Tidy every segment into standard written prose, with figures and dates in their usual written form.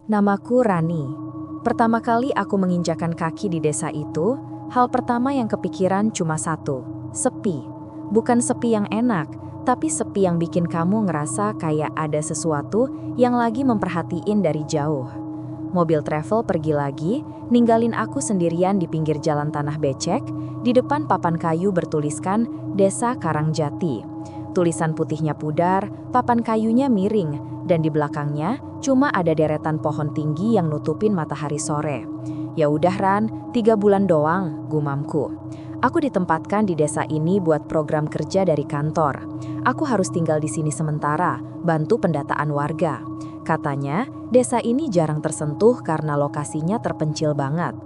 Namaku Rani. Pertama kali aku menginjakan kaki di desa itu, hal pertama yang kepikiran cuma satu, sepi. Bukan sepi yang enak, tapi sepi yang bikin kamu ngerasa kayak ada sesuatu yang lagi memperhatiin dari jauh. Mobil travel pergi lagi, ninggalin aku sendirian di pinggir jalan tanah becek, di depan papan kayu bertuliskan Desa Karangjati. Tulisan putihnya pudar, papan kayunya miring, dan di belakangnya cuma ada deretan pohon tinggi yang nutupin matahari sore. Ya udah Ran, 3 bulan doang, gumamku. Aku ditempatkan di desa ini buat program kerja dari kantor. Aku harus tinggal di sini sementara, bantu pendataan warga. Katanya, desa ini jarang tersentuh karena lokasinya terpencil banget.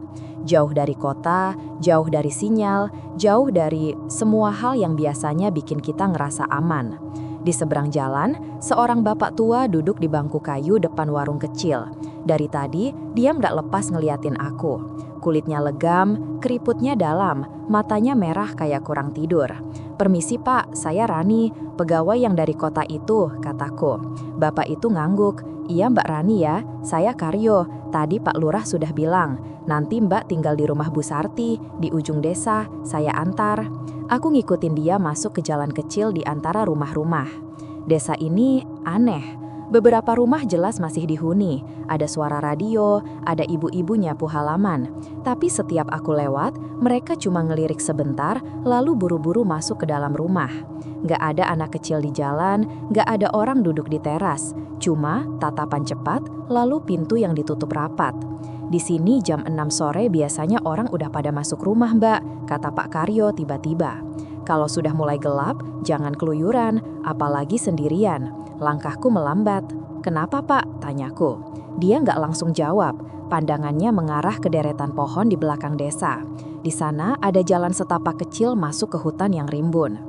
Jauh dari kota, jauh dari sinyal, jauh dari semua hal yang biasanya bikin kita ngerasa aman. Di seberang jalan, seorang bapak tua duduk di bangku kayu depan warung kecil. Dari tadi, dia nggak lepas ngeliatin aku. Kulitnya legam, keriputnya dalam, matanya merah kayak kurang tidur. "Permisi Pak, saya Rani, pegawai yang dari kota itu," kataku. Bapak itu ngangguk, "Iya Mbak Rani ya, saya Karyo. Tadi Pak Lurah sudah bilang, nanti Mbak tinggal di rumah Bu Sarti, di ujung desa, saya antar." Aku ngikutin dia masuk ke jalan kecil di antara rumah-rumah. Desa ini aneh. Beberapa rumah jelas masih dihuni, ada suara radio, ada ibu-ibu nyapu halaman. Tapi setiap aku lewat, mereka cuma ngelirik sebentar, lalu buru-buru masuk ke dalam rumah. Nggak ada anak kecil di jalan, nggak ada orang duduk di teras. Cuma tatapan cepat, lalu pintu yang ditutup rapat. "Di sini jam 6 sore biasanya orang udah pada masuk rumah Mbak," kata Pak Karyo tiba-tiba. "Kalau sudah mulai gelap, jangan keluyuran, apalagi sendirian." Langkahku melambat. "Kenapa Pak?" tanyaku. Dia nggak langsung jawab. Pandangannya mengarah ke deretan pohon di belakang desa. Di sana ada jalan setapak kecil masuk ke hutan yang rimbun.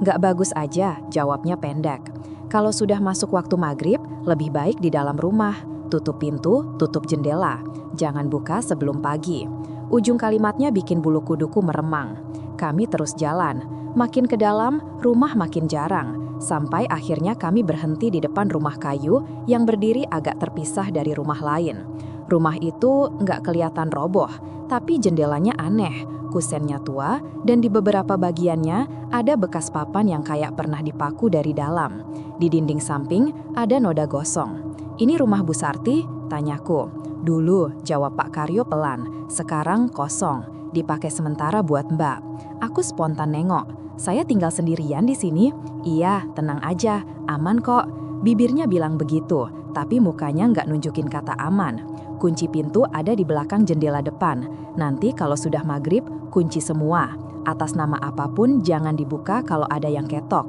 "Nggak bagus aja," jawabnya pendek. "Kalau sudah masuk waktu maghrib, lebih baik di dalam rumah. Tutup pintu, tutup jendela. Jangan buka sebelum pagi." Ujung kalimatnya bikin bulu kuduku meremang. Kami terus jalan. Makin ke dalam, rumah makin jarang. Sampai akhirnya kami berhenti di depan rumah kayu yang berdiri agak terpisah dari rumah lain. Rumah itu nggak kelihatan roboh, tapi jendelanya aneh, kusennya tua, dan di beberapa bagiannya ada bekas papan yang kayak pernah dipaku dari dalam. Di dinding samping ada noda gosong. "Ini rumah Bu Sarti?" tanyaku. "Dulu," jawab Pak Karyo pelan. "Sekarang kosong, dipakai sementara buat Mbak." Aku spontan nengok. "Saya tinggal sendirian di sini?" "Iya, tenang aja, aman kok." Bibirnya bilang begitu, tapi mukanya nggak nunjukin kata aman. "Kunci pintu ada di belakang jendela depan. Nanti kalau sudah maghrib, kunci semua. Atas nama apapun jangan dibuka kalau ada yang ketok."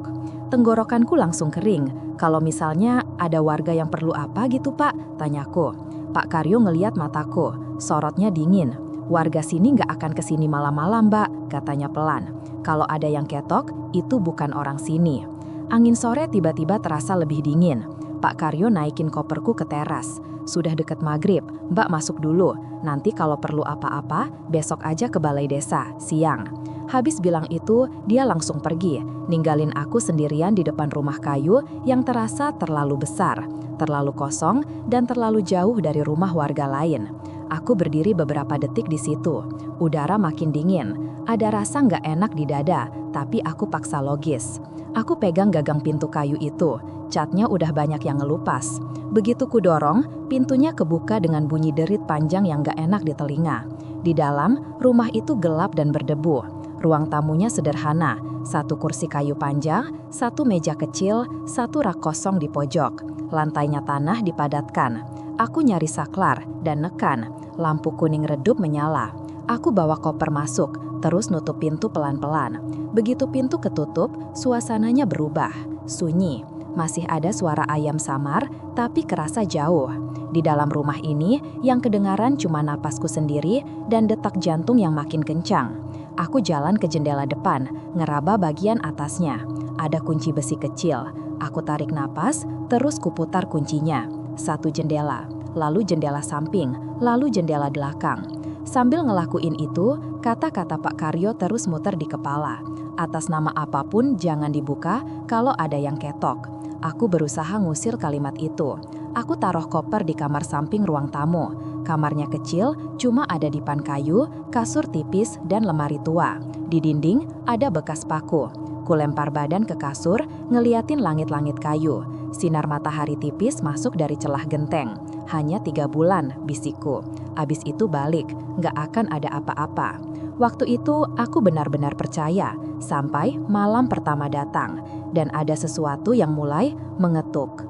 Tenggorokanku langsung kering. "Kalau misalnya ada warga yang perlu apa gitu Pak?" tanyaku. Pak Karyo ngeliat mataku, sorotnya dingin. "Warga sini nggak akan kesini malam-malam Mbak," katanya pelan. "Kalau ada yang ketok, itu bukan orang sini." Angin sore tiba-tiba terasa lebih dingin. Pak Karyo naikin koperku ke teras. "Sudah deket maghrib, Mbak masuk dulu. Nanti kalau perlu apa-apa, besok aja ke balai desa, siang." Habis bilang itu, dia langsung pergi, ninggalin aku sendirian di depan rumah kayu yang terasa terlalu besar, terlalu kosong, dan terlalu jauh dari rumah warga lain. Aku berdiri beberapa detik di situ. Udara makin dingin. Ada rasa nggak enak di dada, tapi aku paksa logis. Aku pegang gagang pintu kayu itu. Catnya udah banyak yang ngelupas. Begitu kudorong, pintunya kebuka dengan bunyi derit panjang yang nggak enak di telinga. Di dalam, rumah itu gelap dan berdebu. Ruang tamunya sederhana, 1 kursi kayu panjang, 1 meja kecil, 1 rak kosong di pojok. Lantainya tanah dipadatkan. Aku nyari saklar dan nekan. Lampu kuning redup menyala. Aku bawa koper masuk, terus nutup pintu pelan-pelan. Begitu pintu ketutup, suasananya berubah. Sunyi. Masih ada suara ayam samar, tapi kerasa jauh. Di dalam rumah ini, yang kedengaran cuma napasku sendiri dan detak jantung yang makin kencang. Aku jalan ke jendela depan, ngeraba bagian atasnya. Ada kunci besi kecil. Aku tarik napas, terus kuputar kuncinya. 1 jendela, lalu jendela samping, lalu jendela belakang. Sambil ngelakuin itu, kata-kata Pak Karyo terus muter di kepala. Atas nama apapun jangan dibuka kalau ada yang ketok. Aku berusaha ngusir kalimat itu. Aku taruh koper di kamar samping ruang tamu. Kamarnya kecil, cuma ada dipan kayu, kasur tipis, dan lemari tua. Di dinding ada bekas paku. Kulempar badan ke kasur, ngeliatin langit-langit kayu. Sinar matahari tipis masuk dari celah genteng. Hanya 3 bulan, bisikku. Abis itu balik, nggak akan ada apa-apa. Waktu itu aku benar-benar percaya, sampai malam pertama datang. Dan ada sesuatu yang mulai mengetuk.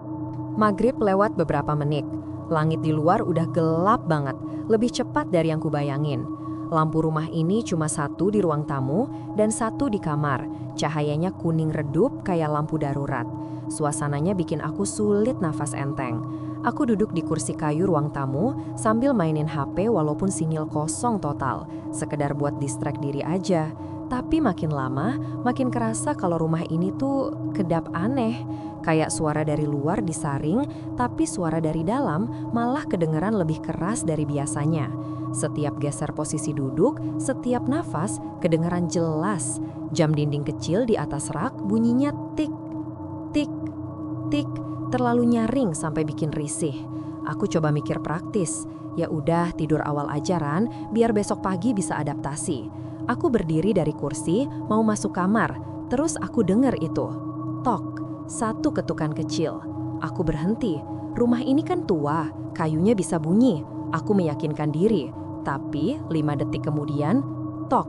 Maghrib lewat beberapa menit. Langit di luar udah gelap banget, lebih cepat dari yang kubayangin. Lampu rumah ini cuma satu di ruang tamu dan satu di kamar. Cahayanya kuning redup kayak lampu darurat. Suasananya bikin aku sulit nafas enteng. Aku duduk di kursi kayu ruang tamu sambil mainin HP walaupun sinyal kosong total. Sekedar buat distract diri aja. Tapi makin lama, makin kerasa kalau rumah ini tuh kedap aneh. Kayak suara dari luar disaring, tapi suara dari dalam malah kedengeran lebih keras dari biasanya. Setiap geser posisi duduk, setiap nafas kedengeran jelas. Jam dinding kecil di atas rak bunyinya tik, tik, tik, terlalu nyaring sampai bikin risih. Aku coba mikir praktis. Ya udah tidur awal aja Ran, biar besok pagi bisa adaptasi. Aku berdiri dari kursi, mau masuk kamar. Terus aku denger itu. Tok, satu ketukan kecil. Aku berhenti. Rumah ini kan tua, kayunya bisa bunyi. Aku meyakinkan diri. Tapi 5 detik kemudian, tok,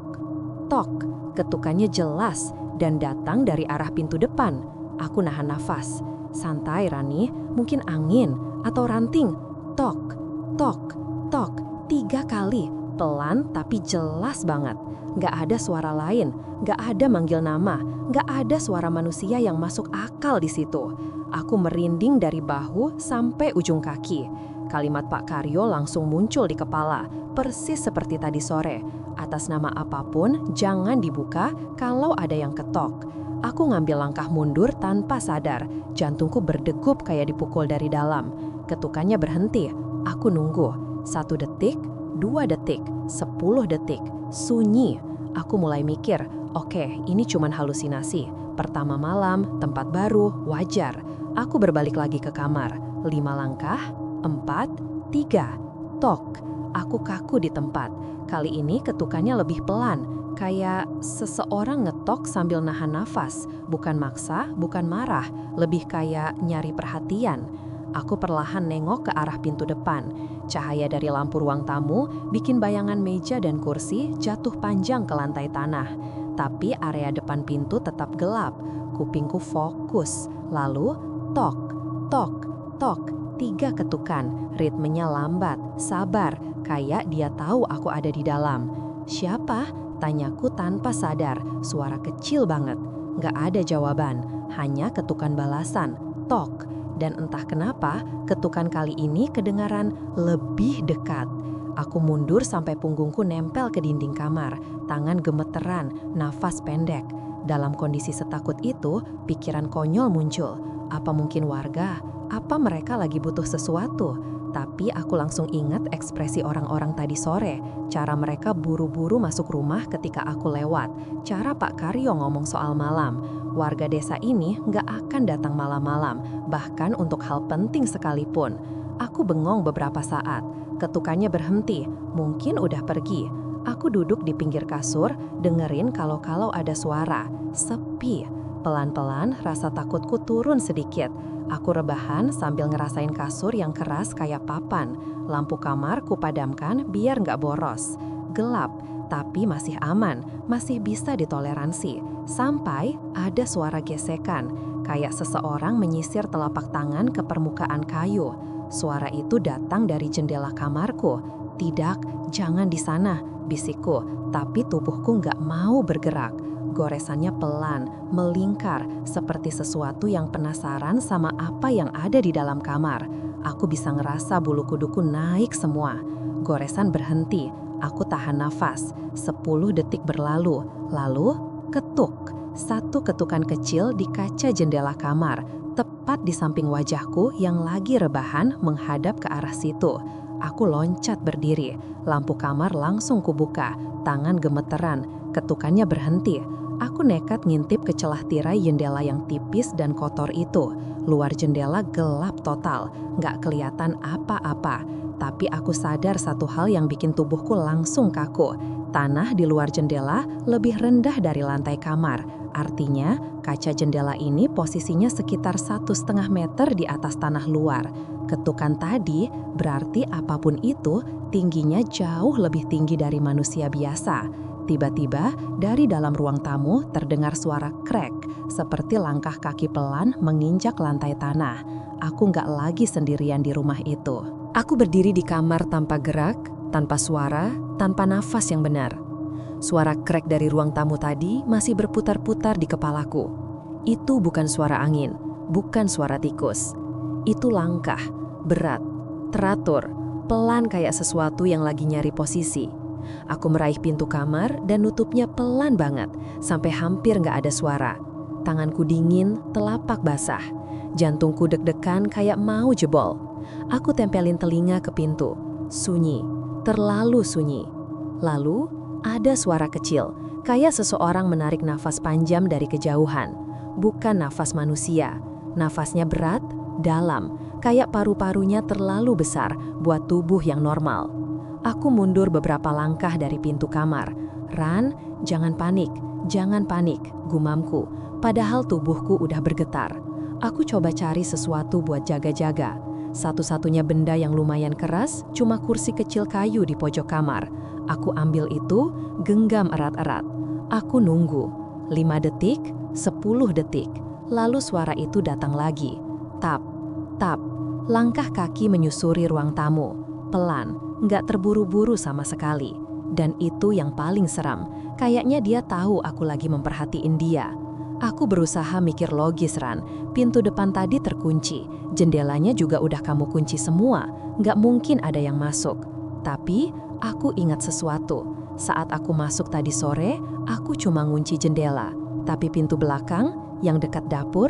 tok, ketukannya jelas dan datang dari arah pintu depan. Aku nahan nafas. Santai Rani, mungkin angin atau ranting. Tok, tok, tok, 3 kali. Pelan tapi jelas banget. Nggak ada suara lain, nggak ada manggil nama, nggak ada suara manusia yang masuk akal di situ. Aku merinding dari bahu sampai ujung kaki. Kalimat Pak Karyo langsung muncul di kepala, persis seperti tadi sore. Atas nama apapun, jangan dibuka kalau ada yang ketok. Aku ngambil langkah mundur tanpa sadar. Jantungku berdegup kayak dipukul dari dalam. Ketukannya berhenti. Aku nunggu. 1 detik, 2 detik, 10 detik. Sunyi. Aku mulai mikir, oke, ini cuman halusinasi. Pertama malam, tempat baru, wajar. Aku berbalik lagi ke kamar. 5 langkah, 4, 3. Tok. Aku kaku di tempat. Kali ini ketukannya lebih pelan. Kayak seseorang ngetok sambil nahan nafas. Bukan maksa, bukan marah. Lebih kayak nyari perhatian. Aku perlahan nengok ke arah pintu depan. Cahaya dari lampu ruang tamu bikin bayangan meja dan kursi jatuh panjang ke lantai tanah. Tapi area depan pintu tetap gelap. Kupingku fokus. Lalu, tok, tok, tok. 3 ketukan. Ritmenya lambat, sabar. Kayak dia tahu aku ada di dalam. Siapa? Tanyaku tanpa sadar. Suara kecil banget. Nggak ada jawaban. Hanya ketukan balasan. Tok. Dan entah kenapa, ketukan kali ini kedengaran lebih dekat. Aku mundur sampai punggungku nempel ke dinding kamar, tangan gemeteran, nafas pendek. Dalam kondisi setakut itu, pikiran konyol muncul. Apa mungkin warga? Apa mereka lagi butuh sesuatu? Tapi aku langsung ingat ekspresi orang-orang tadi sore. Cara mereka buru-buru masuk rumah ketika aku lewat. Cara Pak Karyo ngomong soal malam. Warga desa ini nggak akan datang malam-malam, bahkan untuk hal penting sekalipun. Aku bengong beberapa saat. Ketukannya berhenti, mungkin udah pergi. Aku duduk di pinggir kasur, dengerin kalau ada suara. Sepi. Pelan-pelan rasa takutku turun sedikit. Aku rebahan sambil ngerasain kasur yang keras kayak papan. Lampu kamar kupadamkan biar nggak boros. Gelap, tapi masih aman, masih bisa ditoleransi. Sampai ada suara gesekan, kayak seseorang menyisir telapak tangan ke permukaan kayu. Suara itu datang dari jendela kamarku. Tidak, jangan di sana, bisikku, tapi tubuhku nggak mau bergerak. Goresannya pelan, melingkar, seperti sesuatu yang penasaran sama apa yang ada di dalam kamar. Aku bisa ngerasa bulu kuduku naik semua. Goresan berhenti, aku tahan nafas. 10 detik berlalu, lalu ketuk. 1 ketukan kecil di kaca jendela kamar, tepat di samping wajahku yang lagi rebahan menghadap ke arah situ. Aku loncat berdiri, lampu kamar langsung kubuka, tangan gemeteran, ketukannya berhenti. Aku nekat ngintip ke celah tirai jendela yang tipis dan kotor itu. Luar jendela gelap total, nggak kelihatan apa-apa. Tapi aku sadar satu hal yang bikin tubuhku langsung kaku. Tanah di luar jendela lebih rendah dari lantai kamar. Artinya, kaca jendela ini posisinya sekitar 1,5 meter di atas tanah luar. Ketukan tadi berarti apapun itu tingginya jauh lebih tinggi dari manusia biasa. Tiba-tiba dari dalam ruang tamu terdengar suara krek, seperti langkah kaki pelan menginjak lantai tanah. Aku nggak lagi sendirian di rumah itu. Aku berdiri di kamar tanpa gerak, tanpa suara, tanpa nafas yang benar. Suara krek dari ruang tamu tadi masih berputar-putar di kepalaku. Itu bukan suara angin, bukan suara tikus. Itu langkah, berat, teratur, pelan kayak sesuatu yang lagi nyari posisi. Aku meraih pintu kamar dan nutupnya pelan banget, sampai hampir nggak ada suara. Tanganku dingin, telapak basah. Jantungku deg-degan kayak mau jebol. Aku tempelin telinga ke pintu. Sunyi, terlalu sunyi. Lalu, ada suara kecil, kayak seseorang menarik nafas panjang dari kejauhan. Bukan nafas manusia. Nafasnya berat, dalam, kayak paru-parunya terlalu besar buat tubuh yang normal. Aku mundur beberapa langkah dari pintu kamar. "Ran, jangan panik, gumamku. Padahal tubuhku udah bergetar. Aku coba cari sesuatu buat jaga-jaga. Satu-satunya benda yang lumayan keras cuma kursi kecil kayu di pojok kamar. Aku ambil itu, genggam erat-erat. Aku nunggu. 5 detik, 10 detik. Lalu suara itu datang lagi. Tap, tap. Langkah kaki menyusuri ruang tamu. Pelan, nggak terburu-buru sama sekali. Dan itu yang paling seram. Kayaknya dia tahu aku lagi memperhatiin dia. Aku berusaha mikir logis, Ran. Pintu depan tadi terkunci. Jendelanya juga udah kamu kunci semua. Nggak mungkin ada yang masuk. Tapi, aku ingat sesuatu. Saat aku masuk tadi sore, aku cuma ngunci jendela. Tapi pintu belakang, yang dekat dapur,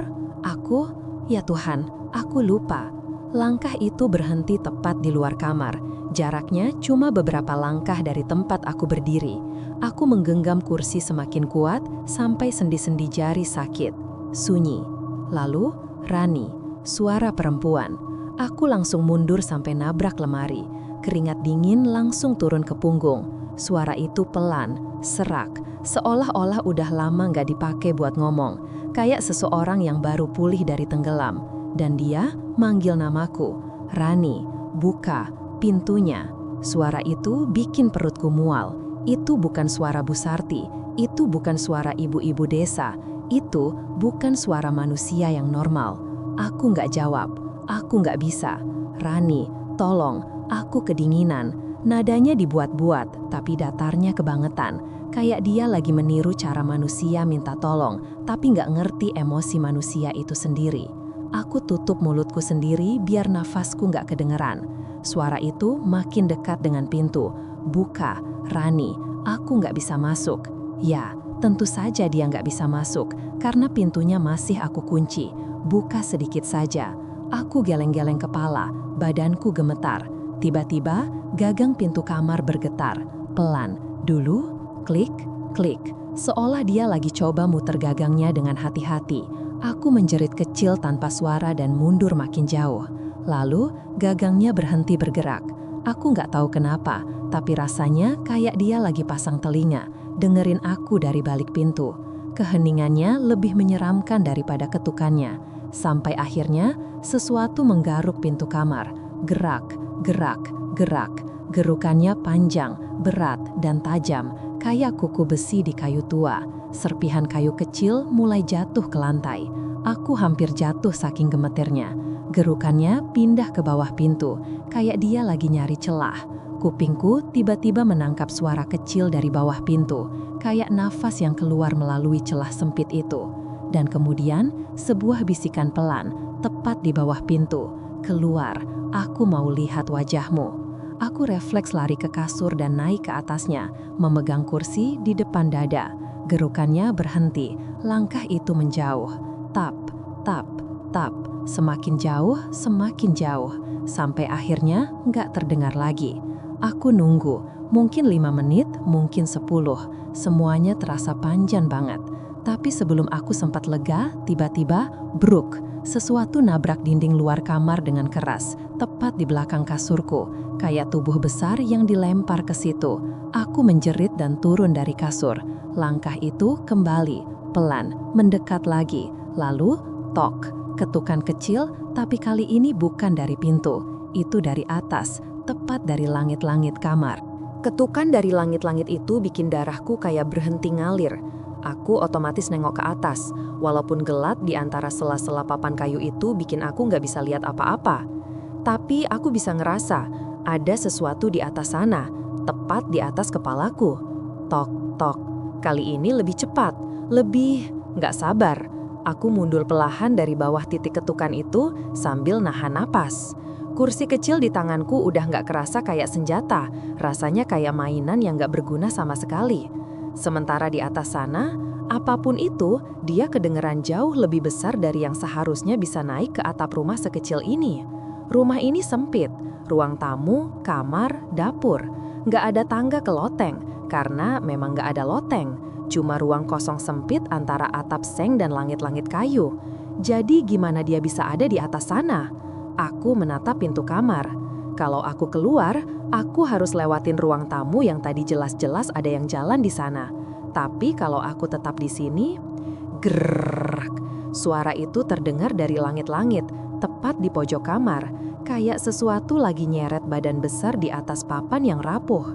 ya Tuhan, aku lupa. Langkah itu berhenti tepat di luar kamar. Jaraknya cuma beberapa langkah dari tempat aku berdiri. Aku menggenggam kursi semakin kuat sampai sendi-sendi jari sakit. Sunyi. Lalu, Rani, suara perempuan. Aku langsung mundur sampai nabrak lemari. Keringat dingin langsung turun ke punggung. Suara itu pelan, serak, seolah-olah udah lama nggak dipakai buat ngomong. Kayak seseorang yang baru pulih dari tenggelam. Dan dia manggil namaku. "Rani, buka pintunya." Suara itu bikin perutku mual. Itu bukan suara Bu Sarti. Itu bukan suara ibu-ibu desa. Itu bukan suara manusia yang normal. Aku nggak jawab. Aku nggak bisa. "Rani, tolong, aku kedinginan." Nadanya dibuat-buat, tapi datarnya kebangetan. Kayak dia lagi meniru cara manusia minta tolong, tapi nggak ngerti emosi manusia itu sendiri. Aku tutup mulutku sendiri biar nafasku nggak kedengeran. Suara itu makin dekat dengan pintu. "Buka, Rani, aku nggak bisa masuk." Ya, tentu saja dia nggak bisa masuk, karena pintunya masih aku kunci. Buka sedikit saja. Aku geleng-geleng kepala, badanku gemetar. Tiba-tiba, gagang pintu kamar bergetar. Pelan, dulu, klik, klik. Seolah dia lagi coba muter gagangnya dengan hati-hati. Aku menjerit kecil tanpa suara dan mundur makin jauh. Lalu, gagangnya berhenti bergerak. Aku nggak tahu kenapa, tapi rasanya kayak dia lagi pasang telinga, dengerin aku dari balik pintu. Keheningannya lebih menyeramkan daripada ketukannya. Sampai akhirnya, sesuatu menggaruk pintu kamar. Gerak, gerak, gerak. Gerukannya panjang, berat, dan tajam, kayak kuku besi di kayu tua. Serpihan kayu kecil mulai jatuh ke lantai. Aku hampir jatuh saking gemeternya. Gerukannya pindah ke bawah pintu, kayak dia lagi nyari celah. Kupingku tiba-tiba menangkap suara kecil dari bawah pintu, kayak nafas yang keluar melalui celah sempit itu. Dan kemudian, sebuah bisikan pelan, tepat di bawah pintu. "Keluar, aku mau lihat wajahmu." Aku refleks lari ke kasur dan naik ke atasnya, memegang kursi di depan dada. Gerukannya berhenti, langkah itu menjauh. Tap, tap, tap, semakin jauh, semakin jauh. sampai akhirnya nggak terdengar lagi. Aku nunggu, mungkin 5 menit, mungkin 10. Semuanya terasa panjang banget. Tapi sebelum aku sempat lega, tiba-tiba bruk. Sesuatu nabrak dinding luar kamar dengan keras, tepat di belakang kasurku, kayak tubuh besar yang dilempar ke situ. Aku menjerit dan turun dari kasur. Langkah itu kembali, pelan, mendekat lagi. Lalu, tok, ketukan kecil, tapi kali ini bukan dari pintu. Itu dari atas, tepat dari langit-langit kamar. Ketukan dari langit-langit itu bikin darahku kayak berhenti ngalir. Aku otomatis nengok ke atas, walaupun gelap di antara sela-sela papan kayu itu bikin aku nggak bisa lihat apa-apa. Tapi aku bisa ngerasa ada sesuatu di atas sana, tepat di atas kepalaku. Tok, tok. Kali ini lebih cepat, lebih nggak sabar. Aku mundur perlahan dari bawah titik ketukan itu sambil nahan napas. Kursi kecil di tanganku udah nggak kerasa kayak senjata, rasanya kayak mainan yang nggak berguna sama sekali. Sementara di atas sana, apapun itu, dia kedengeran jauh lebih besar dari yang seharusnya bisa naik ke atap rumah sekecil ini. Rumah ini sempit, ruang tamu, kamar, dapur. Nggak ada tangga ke loteng, karena memang nggak ada loteng. Cuma ruang kosong sempit antara atap seng dan langit-langit kayu. Jadi gimana dia bisa ada di atas sana? Aku menatap pintu kamar. Kalau aku keluar, aku harus lewatin ruang tamu yang tadi jelas-jelas ada yang jalan di sana. Tapi kalau aku tetap di sini, grrrrrrk. Suara itu terdengar dari langit-langit, tepat di pojok kamar, kayak sesuatu lagi nyeret badan besar di atas papan yang rapuh.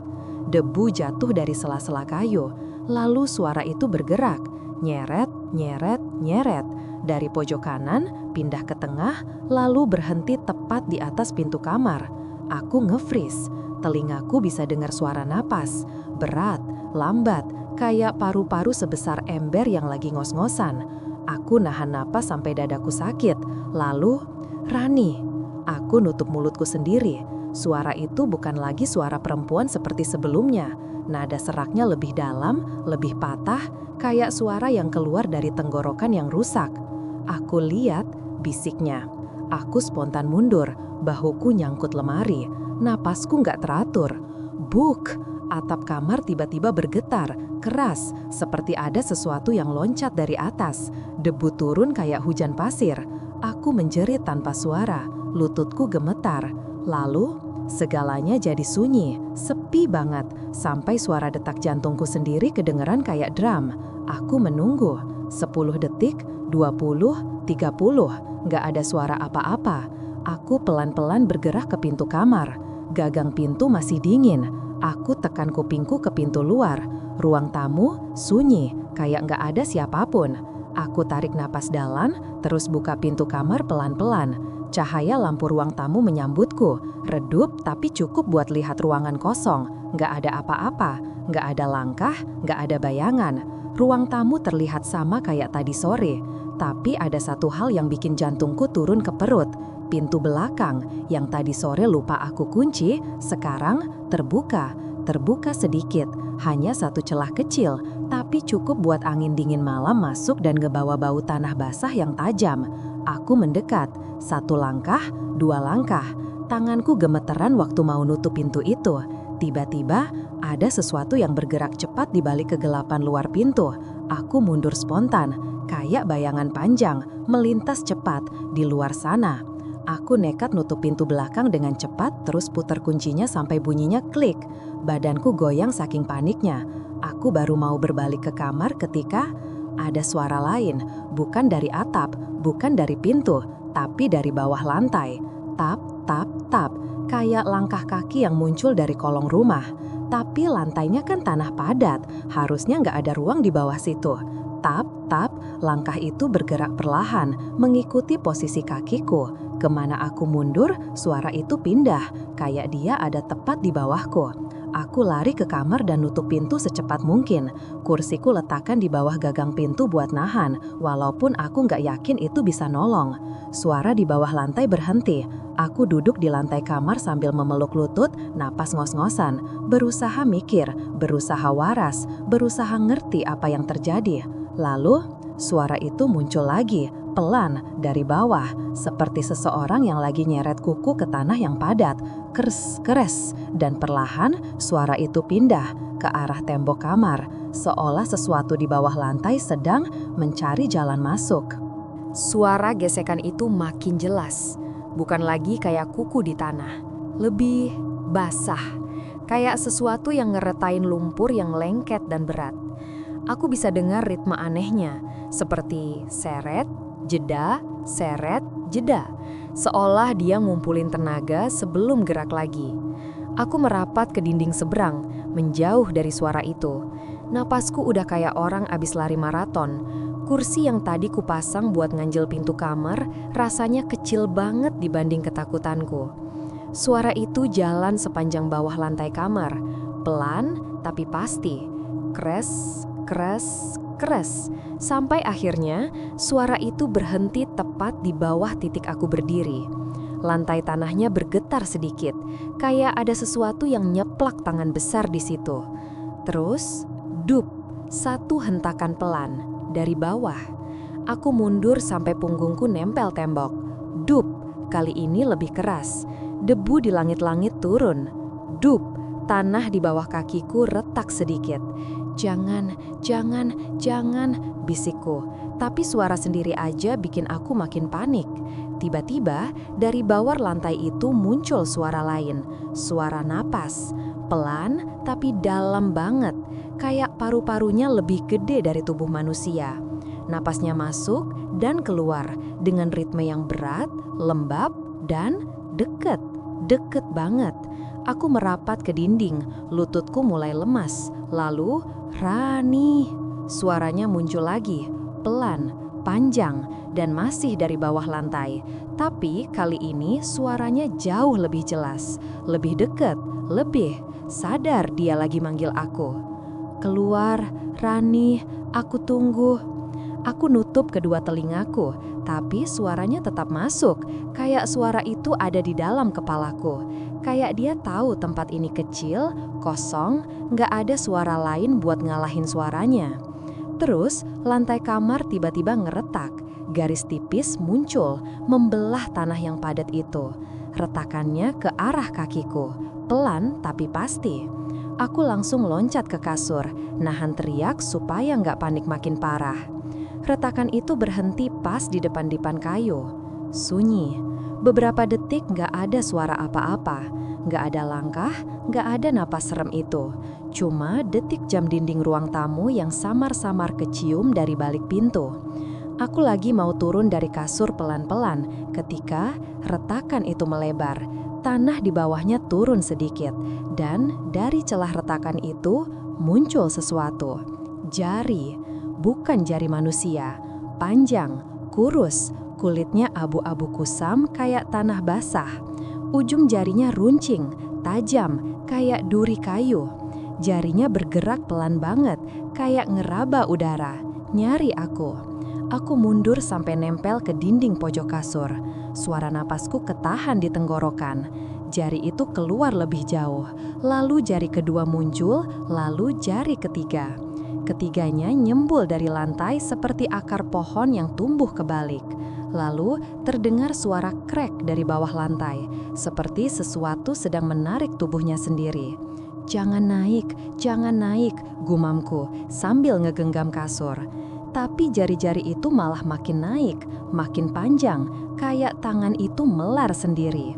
Debu jatuh dari sela-sela kayu, lalu suara itu bergerak, nyeret, nyeret, nyeret. Dari pojok kanan, pindah ke tengah, lalu berhenti tepat di atas pintu kamar. Aku nge-freeze, telingaku bisa dengar suara napas, berat, lambat, kayak paru-paru sebesar ember yang lagi ngos-ngosan. Aku nahan napas sampai dadaku sakit, lalu, Rani. Aku nutup mulutku sendiri. Suara itu bukan lagi suara perempuan seperti sebelumnya. Nada seraknya lebih dalam, lebih patah, kayak suara yang keluar dari tenggorokan yang rusak. Aku lihat, bisiknya. Aku spontan mundur, bahuku nyangkut lemari, napasku nggak teratur. Buk, atap kamar tiba-tiba bergetar, keras, seperti ada sesuatu yang loncat dari atas. Debu turun kayak hujan pasir. Aku menjerit tanpa suara, lututku gemetar. Lalu, segalanya jadi sunyi, sepi banget, sampai suara detak jantungku sendiri kedengeran kayak drum. Aku menunggu, 10 detik, 20, 30, nggak ada suara apa-apa. Aku pelan-pelan bergerak ke pintu kamar. Gagang pintu masih dingin. Aku tekan kupingku ke pintu luar. Ruang tamu sunyi, kayak nggak ada siapapun. Aku tarik napas dalam, terus buka pintu kamar pelan-pelan. Cahaya lampu ruang tamu menyambutku. Redup tapi cukup buat lihat ruangan kosong. Nggak ada apa-apa, nggak ada langkah, nggak ada bayangan. Ruang tamu terlihat sama kayak tadi sore. Tapi ada satu hal yang bikin jantungku turun ke perut. Pintu belakang yang tadi sore lupa aku kunci, sekarang terbuka. Terbuka sedikit, hanya satu celah kecil, tapi cukup buat angin dingin malam masuk dan ngebawa bau tanah basah yang tajam. Aku mendekat, 1 langkah, 2 langkah. Tanganku gemeteran waktu mau nutup pintu itu. Tiba-tiba ada sesuatu yang bergerak cepat di balik kegelapan luar pintu. Aku mundur spontan, kayak bayangan panjang, melintas cepat di luar sana. Aku nekat nutup pintu belakang dengan cepat, terus putar kuncinya sampai bunyinya klik. Badanku goyang saking paniknya. Aku baru mau berbalik ke kamar ketika ada suara lain, bukan dari atap, bukan dari pintu, tapi dari bawah lantai. Tap, tap, tap, kayak langkah kaki yang muncul dari kolong rumah. Tapi lantainya kan tanah padat, harusnya nggak ada ruang di bawah situ. Tap, tap, langkah itu bergerak perlahan, mengikuti posisi kakiku. Kemana aku mundur, suara itu pindah, kayak dia ada tepat di bawahku. Aku lari ke kamar dan nutup pintu secepat mungkin. Kursiku letakkan di bawah gagang pintu buat nahan, walaupun aku nggak yakin itu bisa nolong. Suara di bawah lantai berhenti. Aku duduk di lantai kamar sambil memeluk lutut, napas ngos-ngosan, berusaha mikir, berusaha waras, berusaha ngerti apa yang terjadi. Lalu, suara itu muncul lagi, pelan dari bawah, seperti seseorang yang lagi nyeret kuku ke tanah yang padat. Kers, keres, dan perlahan suara itu pindah ke arah tembok kamar, seolah sesuatu di bawah lantai sedang mencari jalan masuk. Suara gesekan itu makin jelas, bukan lagi kayak kuku di tanah, lebih basah, kayak sesuatu yang ngeretain lumpur yang lengket dan berat. Aku bisa dengar ritme anehnya, seperti seret, jeda, seolah dia ngumpulin tenaga sebelum gerak lagi. Aku merapat ke dinding seberang, menjauh dari suara itu. Napasku udah kayak orang abis lari maraton. Kursi yang tadi kupasang buat nganjel pintu kamar rasanya kecil banget dibanding ketakutanku. Suara itu jalan sepanjang bawah lantai kamar, pelan tapi pasti. Kres, keres, keres, sampai akhirnya suara itu berhenti tepat di bawah titik aku berdiri. Lantai tanahnya bergetar sedikit, kayak ada sesuatu yang nyeplak tangan besar di situ. Terus, dup, satu hentakan pelan dari bawah. Aku mundur sampai punggungku nempel tembok. Dup, kali ini lebih keras. Debu di langit-langit turun. Dup, tanah di bawah kakiku retak sedikit. Jangan, bisikku. Tapi suara sendiri aja bikin aku makin panik. Tiba-tiba, dari bawah lantai itu muncul suara lain. Suara napas. Pelan, tapi dalam banget. Kayak paru-parunya lebih gede dari tubuh manusia. Napasnya masuk dan keluar dengan ritme yang berat, lembab, dan deket banget. Aku merapat ke dinding, lututku mulai lemas. Lalu, Rani. Suaranya muncul lagi, pelan, panjang, dan masih dari bawah lantai. Tapi kali ini suaranya jauh lebih jelas, lebih dekat, lebih sadar dia lagi manggil aku. Keluar, Rani, aku tunggu. Aku nutup kedua telingaku, tapi suaranya tetap masuk. Kayak suara itu ada di dalam kepalaku. Kayak dia tahu tempat ini kecil, kosong, nggak ada suara lain buat ngalahin suaranya. Terus, lantai kamar tiba-tiba ngeretak. Garis tipis muncul, membelah tanah yang padat itu. Retakannya ke arah kakiku, pelan tapi pasti. Aku langsung loncat ke kasur, nahan teriak supaya nggak panik makin parah. Retakan itu berhenti pas di depan dipan kayu. Sunyi. Beberapa detik nggak ada suara apa-apa. Nggak ada langkah, nggak ada napas serem itu. Cuma detik jam dinding ruang tamu yang samar-samar kecium dari balik pintu. Aku lagi mau turun dari kasur pelan-pelan ketika retakan itu melebar. Tanah di bawahnya turun sedikit. Dan dari celah retakan itu muncul sesuatu. Jari. Bukan jari manusia, panjang, kurus, kulitnya abu-abu kusam kayak tanah basah. Ujung jarinya runcing, tajam, kayak duri kayu. Jarinya bergerak pelan banget, kayak ngeraba udara, nyari aku. Aku mundur sampai nempel ke dinding pojok kasur. Suara napasku ketahan di tenggorokan. Jari itu keluar lebih jauh, lalu jari kedua muncul, lalu jari ketiga. Ketiganya nyembul dari lantai seperti akar pohon yang tumbuh kebalik. Lalu terdengar suara krek dari bawah lantai, seperti sesuatu sedang menarik tubuhnya sendiri. Jangan naik, gumamku sambil ngegenggam kasur. Tapi jari-jari itu malah makin naik, makin panjang, kayak tangan itu melar sendiri.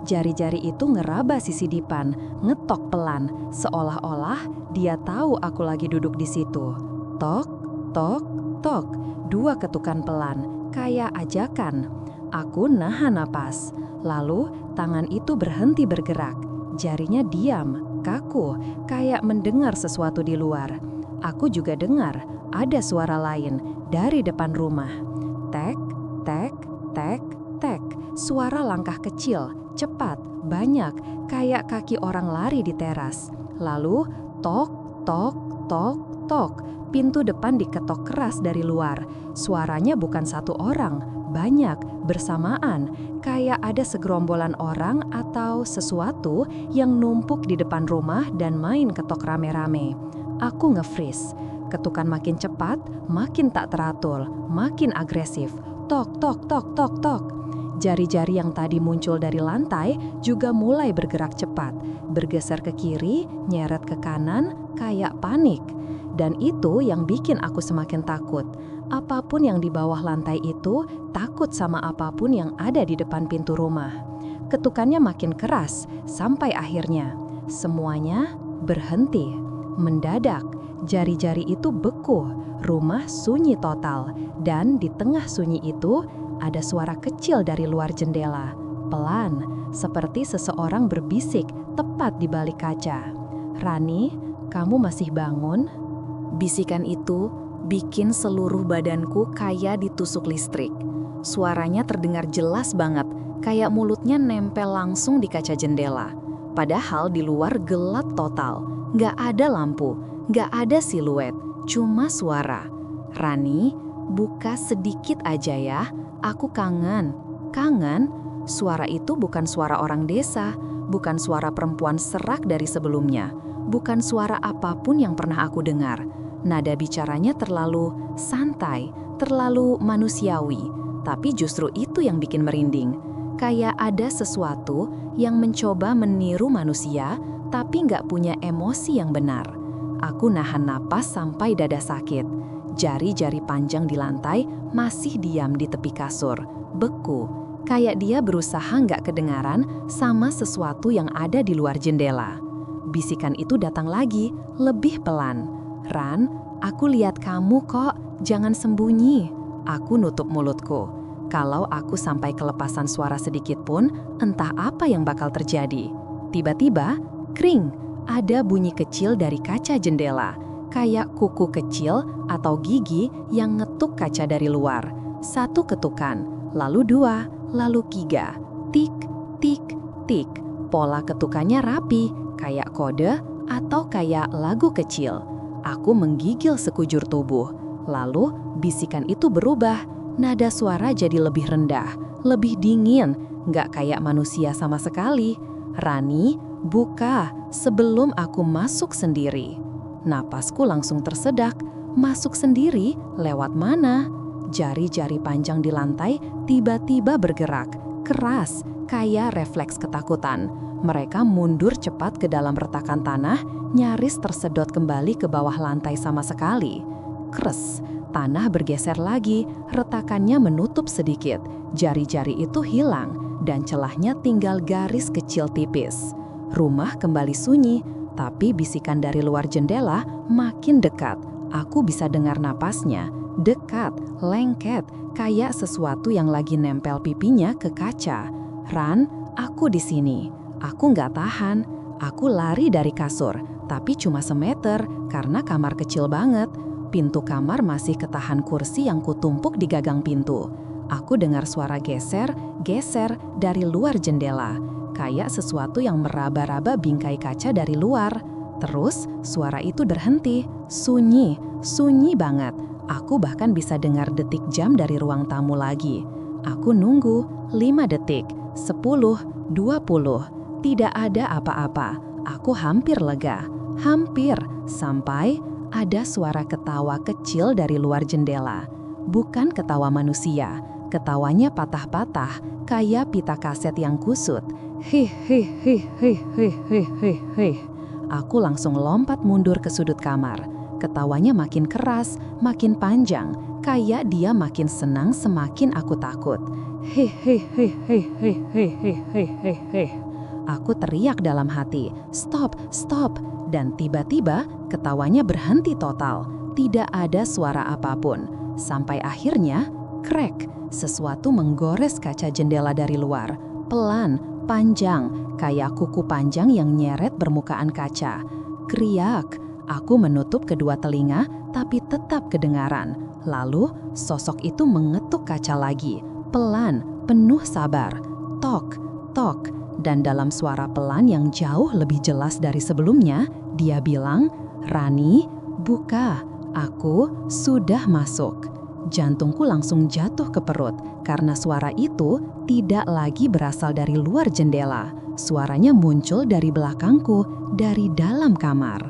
Jari-jari itu ngeraba sisi dipan, ngetok pelan, seolah-olah dia tahu aku lagi duduk di situ. Tok, tok, tok, 2 ketukan pelan, kayak ajakan. Aku nahan napas, lalu tangan itu berhenti bergerak. Jarinya diam, kaku, kayak mendengar sesuatu di luar. Aku juga dengar ada suara lain dari depan rumah. Tek, tek, tek, tek, suara langkah kecil. Cepat, banyak, kayak kaki orang lari di teras. Lalu, tok, tok, tok, tok. Pintu depan diketok keras dari luar. Suaranya bukan satu orang, banyak, bersamaan. Kayak ada segerombolan orang atau sesuatu yang numpuk di depan rumah dan main ketok rame-rame. Aku nge-freeze. Ketukan makin cepat, makin tak teratur, makin agresif. tok, tok, tok, tok, tok. Jari-jari yang tadi muncul dari lantai juga mulai bergerak cepat, bergeser ke kiri, nyeret ke kanan, kayak panik. Dan itu yang bikin aku semakin takut. Apapun yang di bawah lantai itu takut sama apapun yang ada di depan pintu rumah. Ketukannya makin keras, sampai akhirnya semuanya berhenti. Mendadak, jari-jari itu beku, rumah sunyi total, dan di tengah sunyi itu ada suara kecil dari luar jendela, pelan, seperti seseorang berbisik tepat di balik kaca. "Rani, kamu masih bangun?" Bisikan itu bikin seluruh badanku kayak ditusuk listrik. Suaranya terdengar jelas banget, kayak mulutnya nempel langsung di kaca jendela. Padahal di luar gelap total, nggak ada lampu, nggak ada siluet, cuma suara. "Rani, buka sedikit aja ya, aku kangen." Kangen? Suara itu bukan suara orang desa, bukan suara perempuan serak dari sebelumnya, bukan suara apapun yang pernah aku dengar. Nada bicaranya terlalu santai, terlalu manusiawi, tapi justru itu yang bikin merinding. Kayak ada sesuatu yang mencoba meniru manusia, tapi nggak punya emosi yang benar. Aku nahan napas sampai dada sakit. Jari-jari panjang di lantai masih diam di tepi kasur, beku. Kayak dia berusaha nggak kedengaran sama sesuatu yang ada di luar jendela. Bisikan itu datang lagi, lebih pelan. "Ran, aku lihat kamu kok, jangan sembunyi." Aku nutup mulutku. Kalau aku sampai kelepasan suara sedikit pun, entah apa yang bakal terjadi. Tiba-tiba, kring, ada bunyi kecil dari kaca jendela, kayak kuku kecil atau gigi yang ngetuk kaca dari luar. Satu ketukan, lalu dua, lalu tiga. Tik, tik, tik. Pola ketukannya rapi, kayak kode atau kayak lagu kecil. Aku menggigil sekujur tubuh. Lalu bisikan itu berubah. Nada suara jadi lebih rendah, lebih dingin, nggak kayak manusia sama sekali. "Rani, buka sebelum aku masuk sendiri." Napasku langsung tersedak. Masuk sendiri? Lewat mana? Jari-jari panjang di lantai tiba-tiba bergerak, keras, kayak refleks ketakutan. Mereka mundur cepat ke dalam retakan tanah, nyaris tersedot kembali ke bawah lantai sama sekali. Kres. Tanah bergeser lagi, retakannya menutup sedikit, jari-jari itu hilang, dan celahnya tinggal garis kecil tipis. Rumah kembali sunyi, tapi bisikan dari luar jendela makin dekat. Aku bisa dengar napasnya, dekat, lengket, kayak sesuatu yang lagi nempel pipinya ke kaca. "Ran, aku di sini." Aku nggak tahan. Aku lari dari kasur, tapi cuma semeter karena kamar kecil banget. Pintu kamar masih ketahan kursi yang kutumpuk di gagang pintu. Aku dengar suara geser dari luar jendela, kayak sesuatu yang meraba-raba bingkai kaca dari luar. Terus suara itu berhenti, sunyi, sunyi banget. Aku bahkan bisa dengar detik jam dari ruang tamu lagi. Aku nunggu 5 detik, 10, 20. Tidak ada apa-apa. Aku hampir lega, hampir, sampai ada suara ketawa kecil dari luar jendela. Bukan ketawa manusia, ketawanya patah-patah, kayak pita kaset yang kusut. "Hih, hih, hih, hih, hih, hih, hih, hih." Aku langsung lompat mundur ke sudut kamar. Ketawanya makin keras, makin panjang, kayak dia makin senang semakin aku takut. "Hih, hih, hih, hih, hih, hih, hih, hih, hih, hih." Aku teriak dalam hati, "Stop, stop." Dan tiba-tiba ketawanya berhenti total. Tidak ada suara apapun. Sampai akhirnya, krek, sesuatu menggores kaca jendela dari luar. Pelan, panjang, kayak kuku panjang yang nyeret permukaan kaca. Kriak, aku menutup kedua telinga tapi tetap kedengaran. Lalu, sosok itu mengetuk kaca lagi. Pelan, penuh sabar. Tok, tok. Dan dalam suara pelan yang jauh lebih jelas dari sebelumnya, dia bilang, "Rani, buka, aku sudah masuk." Jantungku langsung jatuh ke perut karena suara itu tidak lagi berasal dari luar jendela. Suaranya muncul dari belakangku, dari dalam kamar.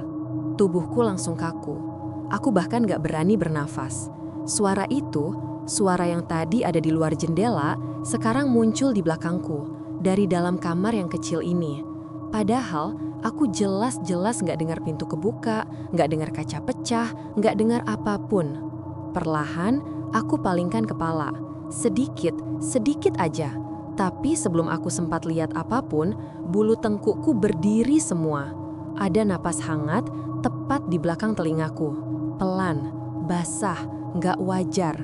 Tubuhku langsung kaku. Aku bahkan gak berani bernafas. Suara itu Suara yang tadi ada di luar jendela, sekarang muncul di belakangku, dari dalam kamar yang kecil ini. Padahal, aku jelas-jelas nggak dengar pintu kebuka, nggak dengar kaca pecah, nggak dengar apapun. Perlahan, aku palingkan kepala. Sedikit aja. Tapi sebelum aku sempat lihat apapun, bulu tengkukku berdiri semua. Ada napas hangat tepat di belakang telingaku. Pelan, basah, nggak wajar.